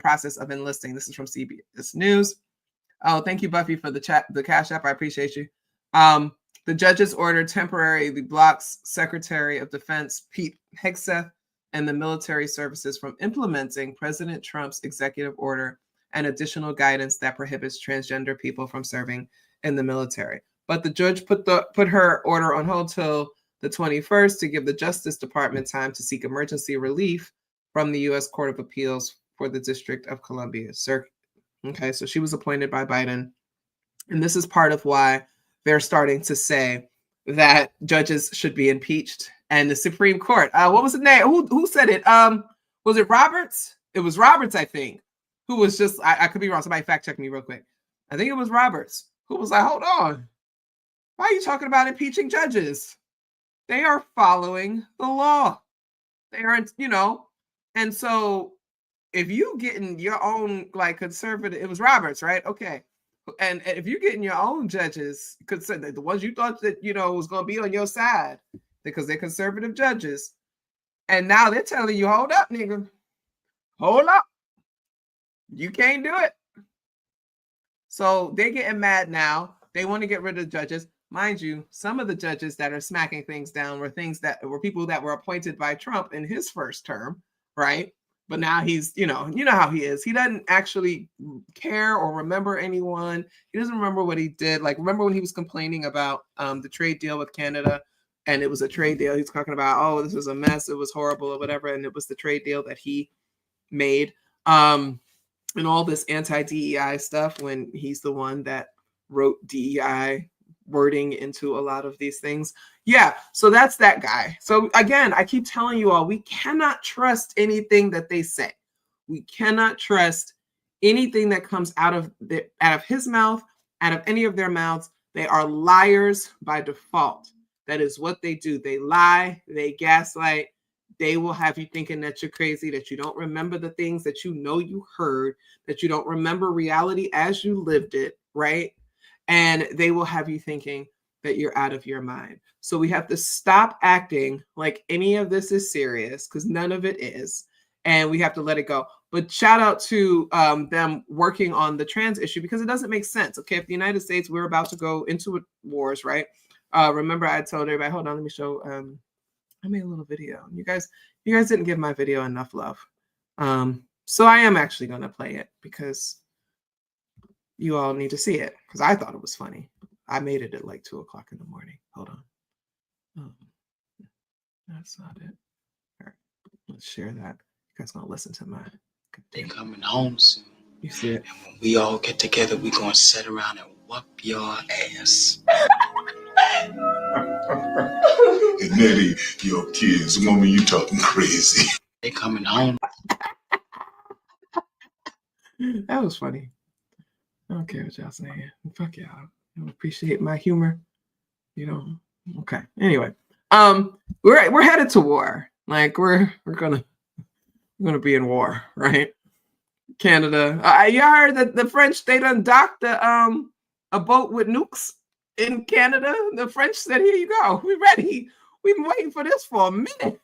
process of enlisting. This is from CBS News. Oh, thank you, Buffy, for the Cash App. I appreciate you. The judge's order temporarily blocks Secretary of Defense Pete Hegseth and the military services from implementing President Trump's executive order and additional guidance that prohibits transgender people from serving in the military. But the judge put her order on hold till the 21st to give the Justice Department time to seek emergency relief from the U.S. Court of Appeals for the District of Columbia Circuit. Okay, so she was appointed by Biden. And this is part of why they're starting to say that judges should be impeached. And the Supreme Court, what was the name? Who said it? Was it Roberts? It was Roberts, I think, who was just, I could be wrong. Somebody fact check me real quick. I think it was Roberts who was like, hold on. Why are you talking about impeaching judges? They are following the law. They aren't, and so if you getting your own like conservative, it was Roberts, right? Okay. And if you're getting your own judges, the ones you thought that, was going to be on your side because they're conservative judges. And now they're telling you, hold up, nigga. Hold up. You can't do it. So they're getting mad now. They want to get rid of judges. Mind you, some of the judges that are smacking things down were people that were appointed by Trump in his first term, right? But now he's, you know how he is. He doesn't actually care or remember anyone. He doesn't remember what he did. Like, remember when he was complaining about the trade deal with Canada, and it was a trade deal. He's talking about, oh, this was a mess. It was horrible or whatever. And it was the trade deal that he made. And all this anti-DEI stuff when he's the one that wrote DEI wording into a lot of these things. Yeah, so that's that guy. So again, I keep telling you all, we cannot trust anything that they say. We cannot trust anything that comes out of his mouth, out of any of their mouths. They are liars by default. That is what they do. They lie, they gaslight. They will have you thinking that you're crazy, that you don't remember the things that you heard, that you don't remember reality as you lived it, right? And they will have you thinking that you're out of your mind. So we have to stop acting like any of this is serious, because none of it is. And we have to let it go. But shout out to them working on the trans issue, because it doesn't make sense. Okay, if the United States, we're about to go into wars, right? Remember, I told everybody, hold on, let me show. I made a little video. You guys didn't give my video enough love. So I am actually going to play it because you all need to see it, because I thought it was funny. I made it at like 2 o'clock in the morning. Hold on. That's not it. All right, let's share that. You guys gonna listen to my. They coming home soon. You see it? And when we all get together, we gonna sit around and whoop your ass. And Nettie, your kids, woman, you talking crazy. They coming home. That was funny. I don't care what y'all saying. Fuck y'all. You don't appreciate my humor. You don't. Okay. Anyway, we're headed to war. Like we're gonna be in war, right? Canada. You heard that the French, they done docked a boat with nukes in Canada. The French said, "Here you go. We ready. We've been waiting for this for a minute."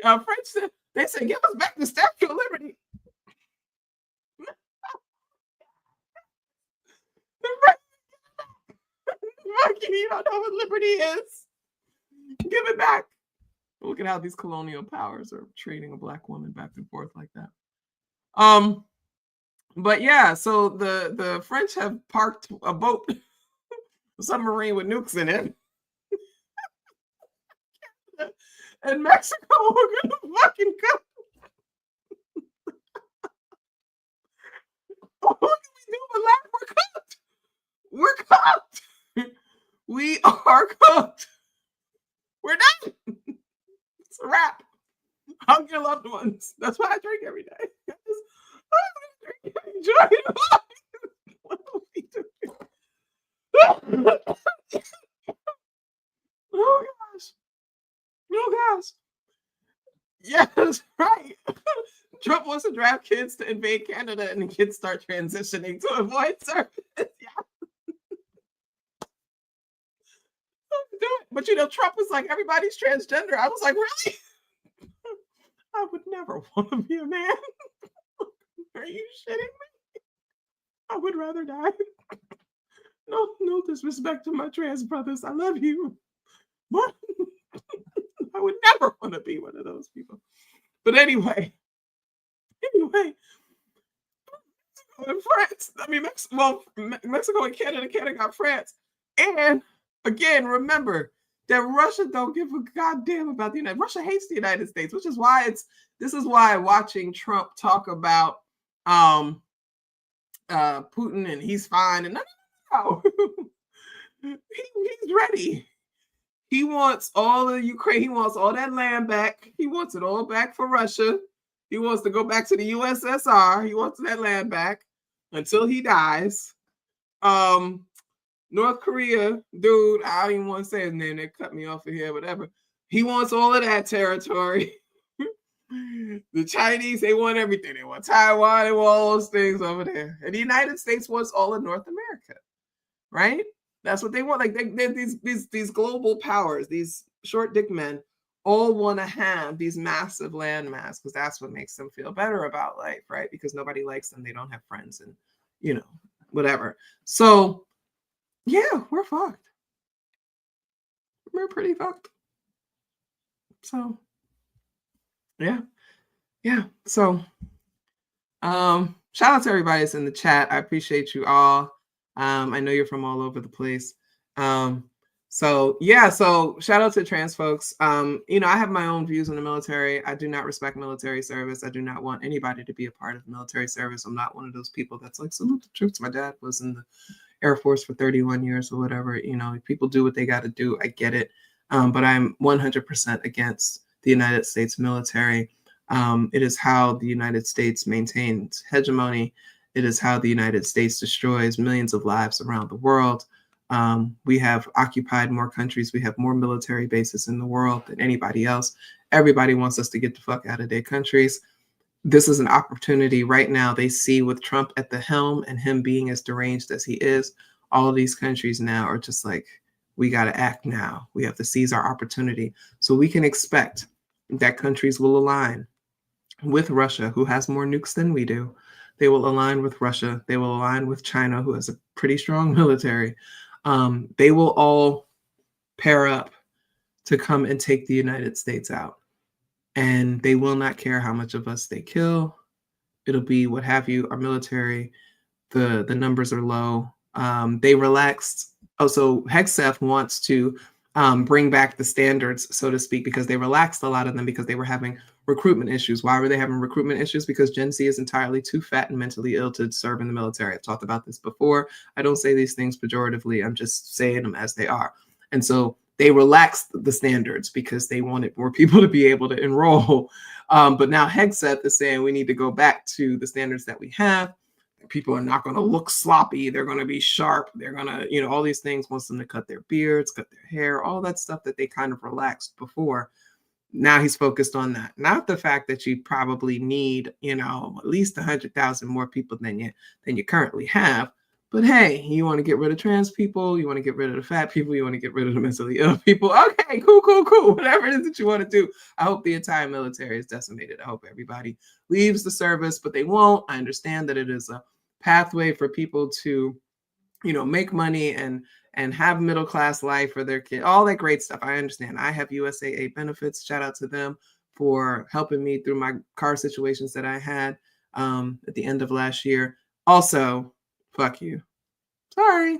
French said, they said, "Give us back the Statue of Liberty." You don't know what liberty is. Give it back. Look at how these colonial powers are treating a black woman back and forth like that. But yeah, so the French have parked a boat, a submarine with nukes in it. And Mexico, we're gonna fucking go. What can we do with that? We're cooked. We are are cooked. We're done. It's a wrap. Hug your loved ones. That's why I drink every day. Enjoy it. What are we doing? Oh gosh. Oh gosh. Yes, right. Trump wants to draft kids to invade Canada and the kids start transitioning to avoid service. Yeah. Do it. But Trump was like, everybody's transgender. I was like, really? I would never want to be a man. Are you shitting me? I would rather die. No disrespect to my trans brothers. I love you. But I would never want to be one of those people. But anyway, and France. I mean, Mexico and Canada got France. And again, remember that Russia don't give a goddamn about the United. Russia hates the United States, which is why this is why watching Trump talk about Putin and he's fine and no. He's ready. He wants all of Ukraine. He wants all that land back. He wants it all back for Russia. He wants to go back to the USSR. He wants that land back until he dies. North Korea, dude, I don't even want to say his name. They cut me off of here, whatever. He wants all of that territory. The Chinese, they want everything. They want Taiwan. They want all those things over there. And the United States wants all of North America, right? That's what they want. Like these global powers, these short dick men, all want to have these massive land mass because that's what makes them feel better about life, right? Because nobody likes them. They don't have friends and, whatever. So, yeah, we're fucked. We're pretty fucked. So, yeah. So, shout out to everybody that's in the chat. I appreciate you all. I know you're from all over the place. So shout out to trans folks. I have my own views on the military. I do not respect military service. I do not want anybody to be a part of military service. I'm not one of those people that's like, salute the troops. My dad was in the Air Force for 31 years or whatever. People do what they got to do. I get it. But I'm 100% against the United States military. It is how the United States maintains hegemony. It is how the United States destroys millions of lives around the world. We have occupied more countries. We have more military bases in the world than anybody else. Everybody wants us to get the fuck out of their countries. This is an opportunity right now. They see with Trump at the helm and him being as deranged as he is, all of these countries now are just like, we got to act now. We have to seize our opportunity. So we can expect that countries will align with Russia, who has more nukes than we do. They will align with Russia. They will align with China, who has a pretty strong military. They will all pair up to come and take the United States out. And they will not care how much of us they kill. It'll be what have you, our military. The numbers are low. They relaxed. Also, Hegseth wants to bring back the standards, so to speak, because they relaxed a lot of them because they were having recruitment issues. Why were they having recruitment issues? Because Gen Z is entirely too fat and mentally ill to serve in the military. I've talked about this before. I don't say these things pejoratively. I'm just saying them as they are. And so they relaxed the standards because they wanted more people to be able to enroll. But now Hegseth is saying we need to go back to the standards that we have. People are not going to look sloppy. They're going to be sharp. They're going to, all these things, wants them to cut their beards, cut their hair, all that stuff that they kind of relaxed before. Now he's focused on that. Not the fact that you probably need, at least 100,000 more people than you currently have. But hey, you want to get rid of trans people, you want to get rid of the fat people, you want to get rid of the mentally ill people. Okay, cool. Whatever it is that you want to do. I hope the entire military is decimated. I hope everybody leaves the service, but they won't. I understand that it is a pathway for people to, make money and have middle-class life for their kid, all that great stuff. I understand. I have USAA benefits. Shout out to them for helping me through my car situations that I had at the end of last year. Also, fuck you. Sorry.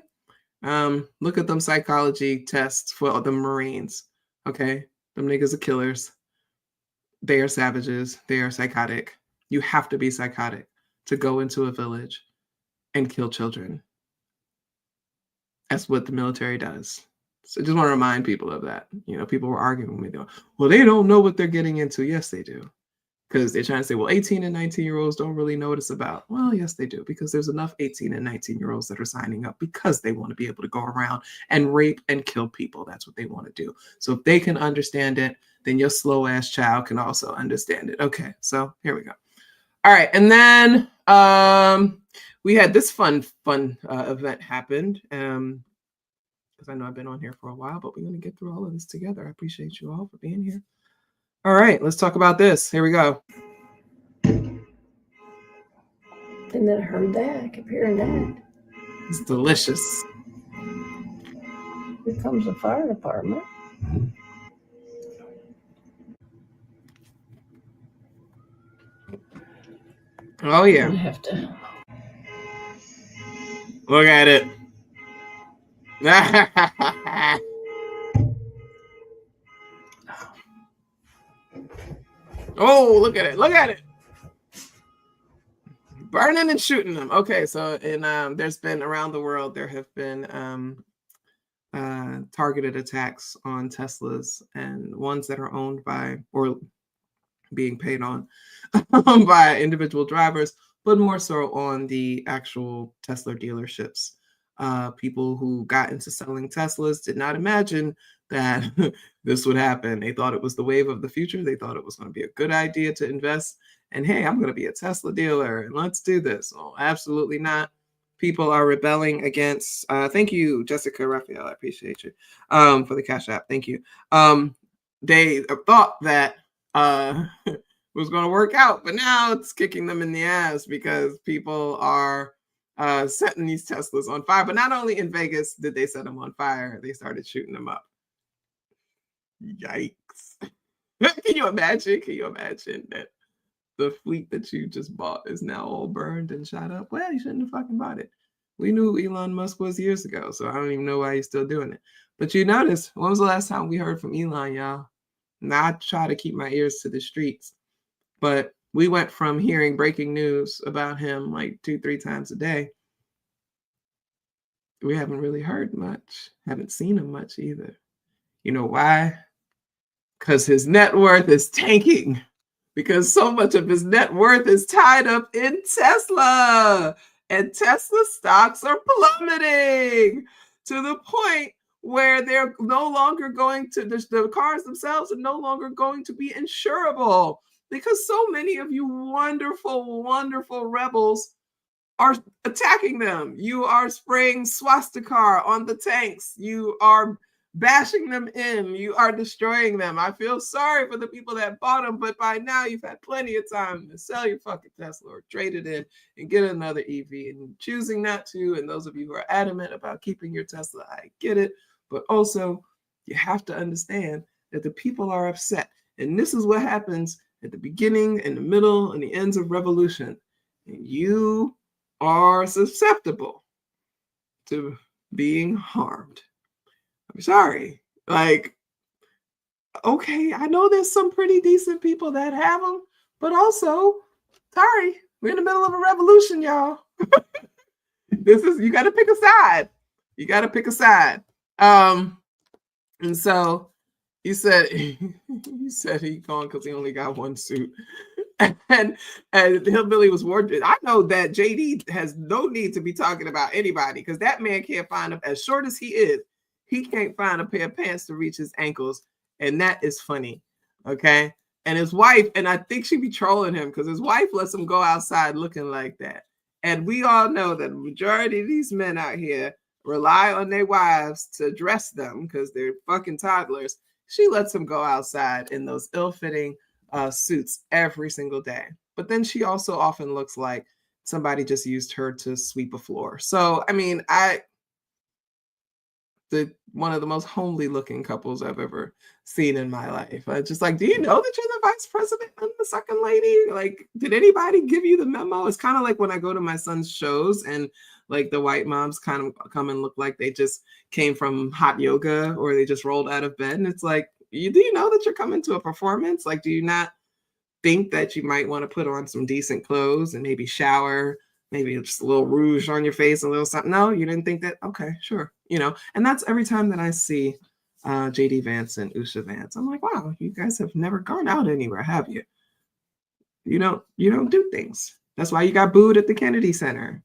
Look at them psychology tests for the Marines. Okay. Them niggas are killers. They are savages. They are psychotic. You have to be psychotic to go into a village and kill children. That's what the military does. So I just want to remind people of that. You know, people were arguing with me. Going, well, they don't know what they're getting into. Yes, they do. Because they're trying to say, well, 18 and 19-year-olds don't really know what it's about. Well, yes, they do. Because there's enough 18 and 19-year-olds that are signing up because they want to be able to go around and rape and kill people. That's what they want to do. So if they can understand it, then your slow ass child can also understand it. Okay, so here we go. All right, and then we had this fun event happened. Because I know I've been on here for a while, but we're going to get through all of this together. I appreciate you all for being here. All right, let's talk about this. Here we go. And then I heard that. I kept hearing that. It's delicious. Here comes the fire department. Oh, yeah. I have to look at it. Oh, look at it. Look at it. Burning and shooting them. Okay, so in there's been around the world, there have been targeted attacks on Teslas, and ones that are owned by or being paid on by individual drivers, but more so on the actual Tesla dealerships. People who got into selling Teslas did not imagine that this would happen. They thought it was the wave of the future. They thought it was going to be a good idea to invest. And hey, I'm going to be a Tesla dealer and let's do this. Oh, absolutely not. People are rebelling against. Thank you, Jessica Raphael. I appreciate you for the Cash App. Thank you. They thought that was going to work out, but now it's kicking them in the ass because people are setting these Teslas on fire. But not only in Vegas did they set them on fire, they started shooting them up. Yikes. Can you imagine? Can you imagine that the fleet that you just bought is now all burned and shot up? Well, you shouldn't have fucking bought it. We knew who Elon Musk was years ago, so I don't even know why he's still doing it. But you notice, when was the last time we heard from Elon, y'all? Now I try to keep my ears to the streets, but we went from hearing breaking news about him like 2-3 times a day. We haven't really heard much, haven't seen him much either. You know why? Because his net worth is tanking. Because so much of his net worth is tied up in Tesla. And Tesla stocks are plummeting to the point where they're no longer going to, the cars themselves are no longer going to be insurable. Because so many of you wonderful, wonderful rebels are attacking them. You are spraying swastika on the tanks. You are bashing them in. You are destroying them. I feel sorry for the people that bought them, but by now you've had plenty of time to sell your fucking Tesla or trade it in and get another EV, and choosing not to. And those of you who are adamant about keeping your Tesla, I get it. But also, you have to understand that the people are upset. And this is what happens at the beginning and the middle and the ends of revolution. And you are susceptible to being harmed. I'm sorry. Like, okay, I know there's some pretty decent people that have them, but also, sorry, we're in the middle of a revolution, y'all. You got to pick a side. You got to pick a side. And so he said he gone because he only got one suit. And Hillbilly was worded. I know that JD has no need to be talking about anybody because that man can't find him. As short as he is, he can't find a pair of pants to reach his ankles. And that is funny. Okay. And his wife, and I think she be trolling him because his wife lets him go outside looking like that. And we all know that the majority of these men out here rely on their wives to dress them because they're fucking toddlers. She lets him go outside in those ill-fitting suits every single day. But then she also often looks like somebody just used her to sweep a floor. So, I mean, one of the most homely looking couples I've ever seen in my life. Just like, do you know that you're the vice president and the second lady? Like, did anybody give you the memo? It's kind of like when I go to my son's shows and like the white moms kind of come and look like they just came from hot yoga or they just rolled out of bed. And it's like, do you know that you're coming to a performance? Like, do you not think that you might want to put on some decent clothes and maybe shower, maybe just a little rouge on your face, a little something? No, you didn't think that? Okay, sure. you know, and that's every time that I see JD Vance and Usha Vance. I'm like, wow, you guys have never gone out anywhere, have you? You don't do things. That's why you got booed at the Kennedy Center.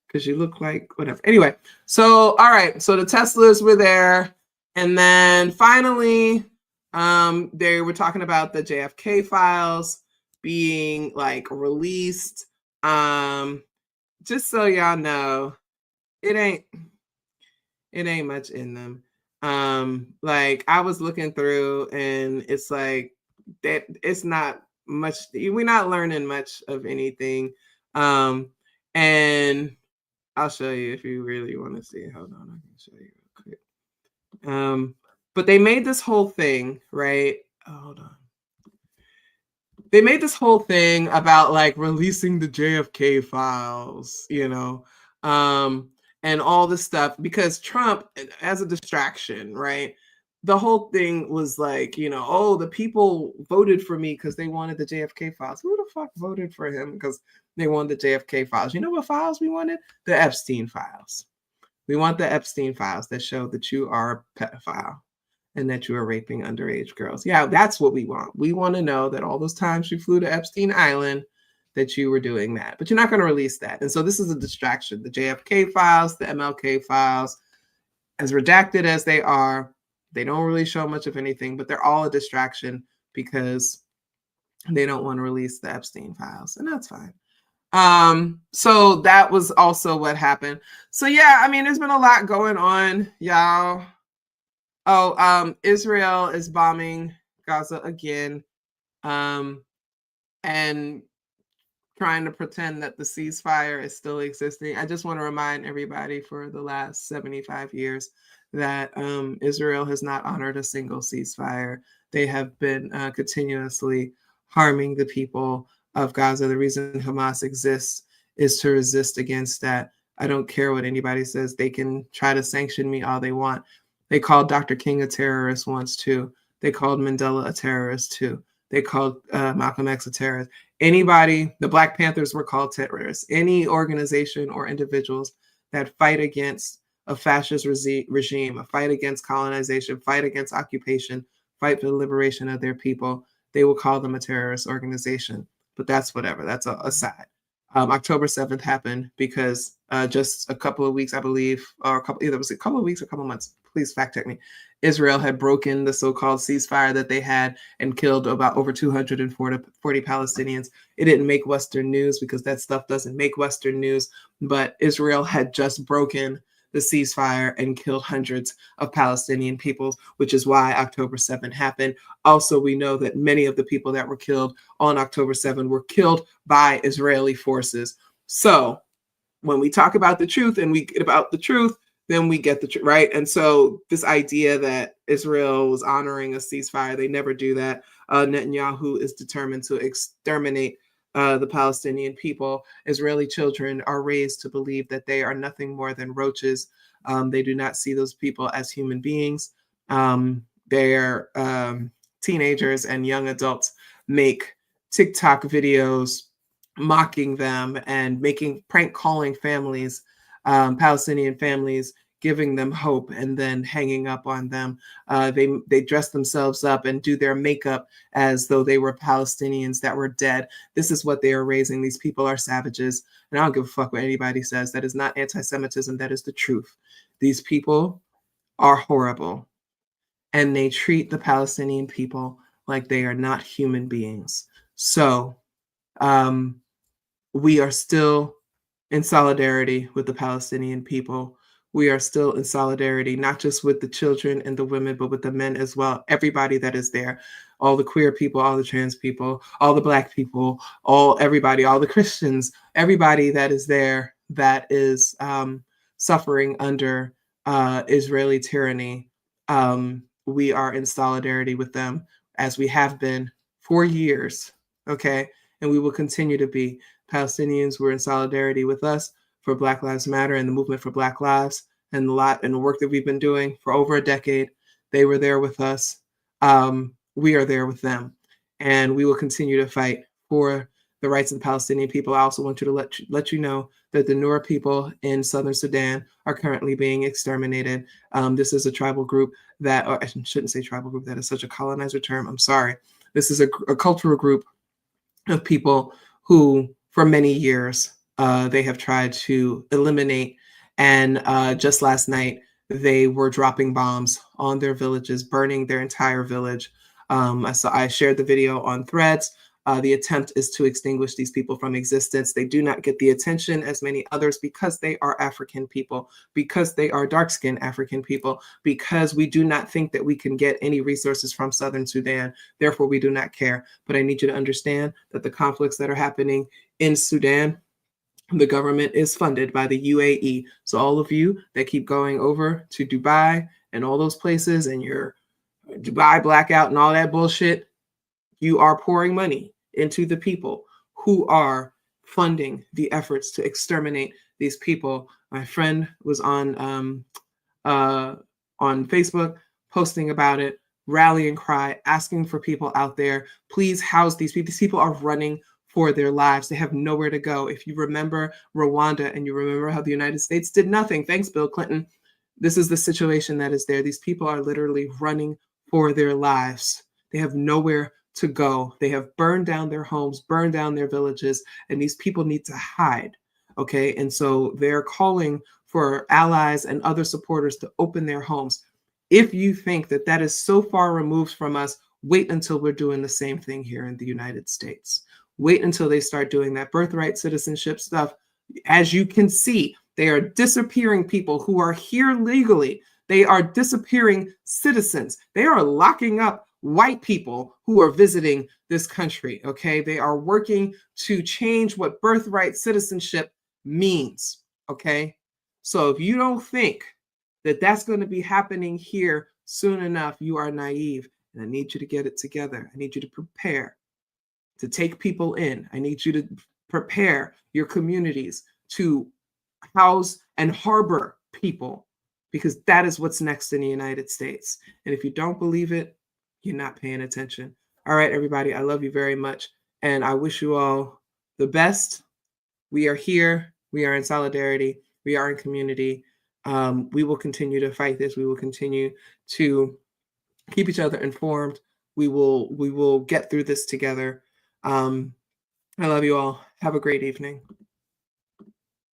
Because you look like whatever. Anyway, so all right, so the Teslas were there, and then finally, they were talking about the JFK files being like released. Just so y'all know, it ain't much in them. Like I was looking through, and it's like that. It's not much. We're not learning much of anything. And I'll show you if you really want to see. Hold on, I can show you real quick. But they made this whole thing, right? Oh, hold on. They made this whole thing about like releasing the JFK files, you know, and all this stuff because Trump, as a distraction, right? The whole thing was like, you know, oh, the people voted for me because they wanted the JFK files. Who the fuck voted for him because they wanted the JFK files? You know what files we wanted? The Epstein files. We want the Epstein files that show that you are a pedophile and that you are raping underage girls. Yeah, that's what we want. We want to know that all those times you flew to Epstein Island, that you were doing that. But you're not going to release that. And so this is a distraction. The JFK files, the MLK files, as redacted as they are, they don't really show much of anything, but they're all a distraction because they don't want to release the Epstein files, and that's fine. So that was also what happened. So yeah, I mean, there's been a lot going on, y'all. Oh, Israel is bombing Gaza again, and trying to pretend that the ceasefire is still existing. I just want to remind everybody for the last 75 years that Israel has not honored a single ceasefire. They have been continuously harming the people of Gaza. The reason Hamas exists is to resist against that. I don't care what anybody says. They can try to sanction me all they want. They called Dr. King a terrorist once too. They called Mandela a terrorist too. They called Malcolm X a terrorist. Anybody, the Black Panthers were called terrorists. Any organization or individuals that fight against a fascist regime, a fight against colonization, fight against occupation, fight for the liberation of their people, they will call them a terrorist organization. But that's whatever. That's a aside. October 7th happened because just a couple of weeks, I believe, or either it was a couple of weeks or a couple of months, please fact check me, Israel had broken the so-called ceasefire that they had and killed about over 240 Palestinians. It didn't make Western news because that stuff doesn't make Western news, but Israel had just broken the ceasefire and killed hundreds of Palestinian people, which is why October 7th happened. Also, we know that many of the people that were killed on October 7th were killed by Israeli forces. So when we talk about the truth and we get about the truth, then we get the truth, right? And so this idea that Israel was honoring a ceasefire, they never do that. Netanyahu is determined to exterminate the Palestinian people. Israeli children are raised to believe that they are nothing more than roaches. They do not see those people as human beings. Their teenagers and young adults make TikTok videos mocking them and making prank calling families, Palestinian families, giving them hope and then hanging up on them. They dress themselves up and do their makeup as though they were Palestinians that were dead. This is what they are raising. These people are savages. And I don't give a fuck what anybody says. That is not anti-Semitism. That is the truth. These people are horrible. And they treat the Palestinian people like they are not human beings. So we are still in solidarity with the Palestinian people. We are still in solidarity, not just with the children and the women, but with the men as well. Everybody that is there, all the queer people, all the trans people, all the Black people, everybody, all the Christians, everybody that is there that is suffering under Israeli tyranny. We are in solidarity with them as we have been for years, okay? And we will continue to be. Palestinians were in solidarity with us for Black Lives Matter and the movement for Black Lives and the work that we've been doing for over a decade. They were there with us. We are there with them. And we will continue to fight for the rights of the Palestinian people. I also want you to let you know that the Nuer people in southern Sudan are currently being exterminated. This is a tribal group that, or I shouldn't say tribal group, that is such a colonizer term. I'm sorry. This is a cultural group of people who, for many years, they have tried to eliminate. And just last night, they were dropping bombs on their villages, burning their entire village. I shared the video on Threads. The attempt is to extinguish these people from existence. They do not get the attention as many others because they are African people, because they are dark-skinned African people, because we do not think that we can get any resources from southern Sudan. Therefore, we do not care. But I need you to understand that the conflicts that are happening in Sudan, the government is funded by the UAE. So all of you that keep going over to Dubai and all those places and your Dubai blackout and all that bullshit, you are pouring money into the people who are funding the efforts to exterminate these people. My friend was on Facebook posting about it, rallying cry, asking for people out there, please house these people. These people are running for their lives. They have nowhere to go. If you remember Rwanda and you remember how the United States did nothing, thanks Bill Clinton, this is the situation that is there. These people are literally running for their lives. They have nowhere to go. They have burned down their homes, burned down their villages, and these people need to hide. Okay. And so they're calling for allies and other supporters to open their homes. If you think that that is so far removed from us, wait until we're doing the same thing here in the United States. Wait until they start doing that birthright citizenship stuff. As you can see, they are disappearing people who are here legally. They are disappearing citizens. They are locking up white people who are visiting this country, okay? They are working to change what birthright citizenship means, okay? So if you don't think that that's going to be happening here soon enough, you are naive. And I need you to get it together. I need you to prepare to take people in. I need you to prepare your communities to house and harbor people, because that is what's next in the United States. And if you don't believe it, you're not paying attention. All right, everybody, I love you very much. And I wish you all the best. We are here. We are in solidarity. We are in community. We will continue to fight this. We will continue to keep each other informed. We will get through this together. I love you all. Have a great evening.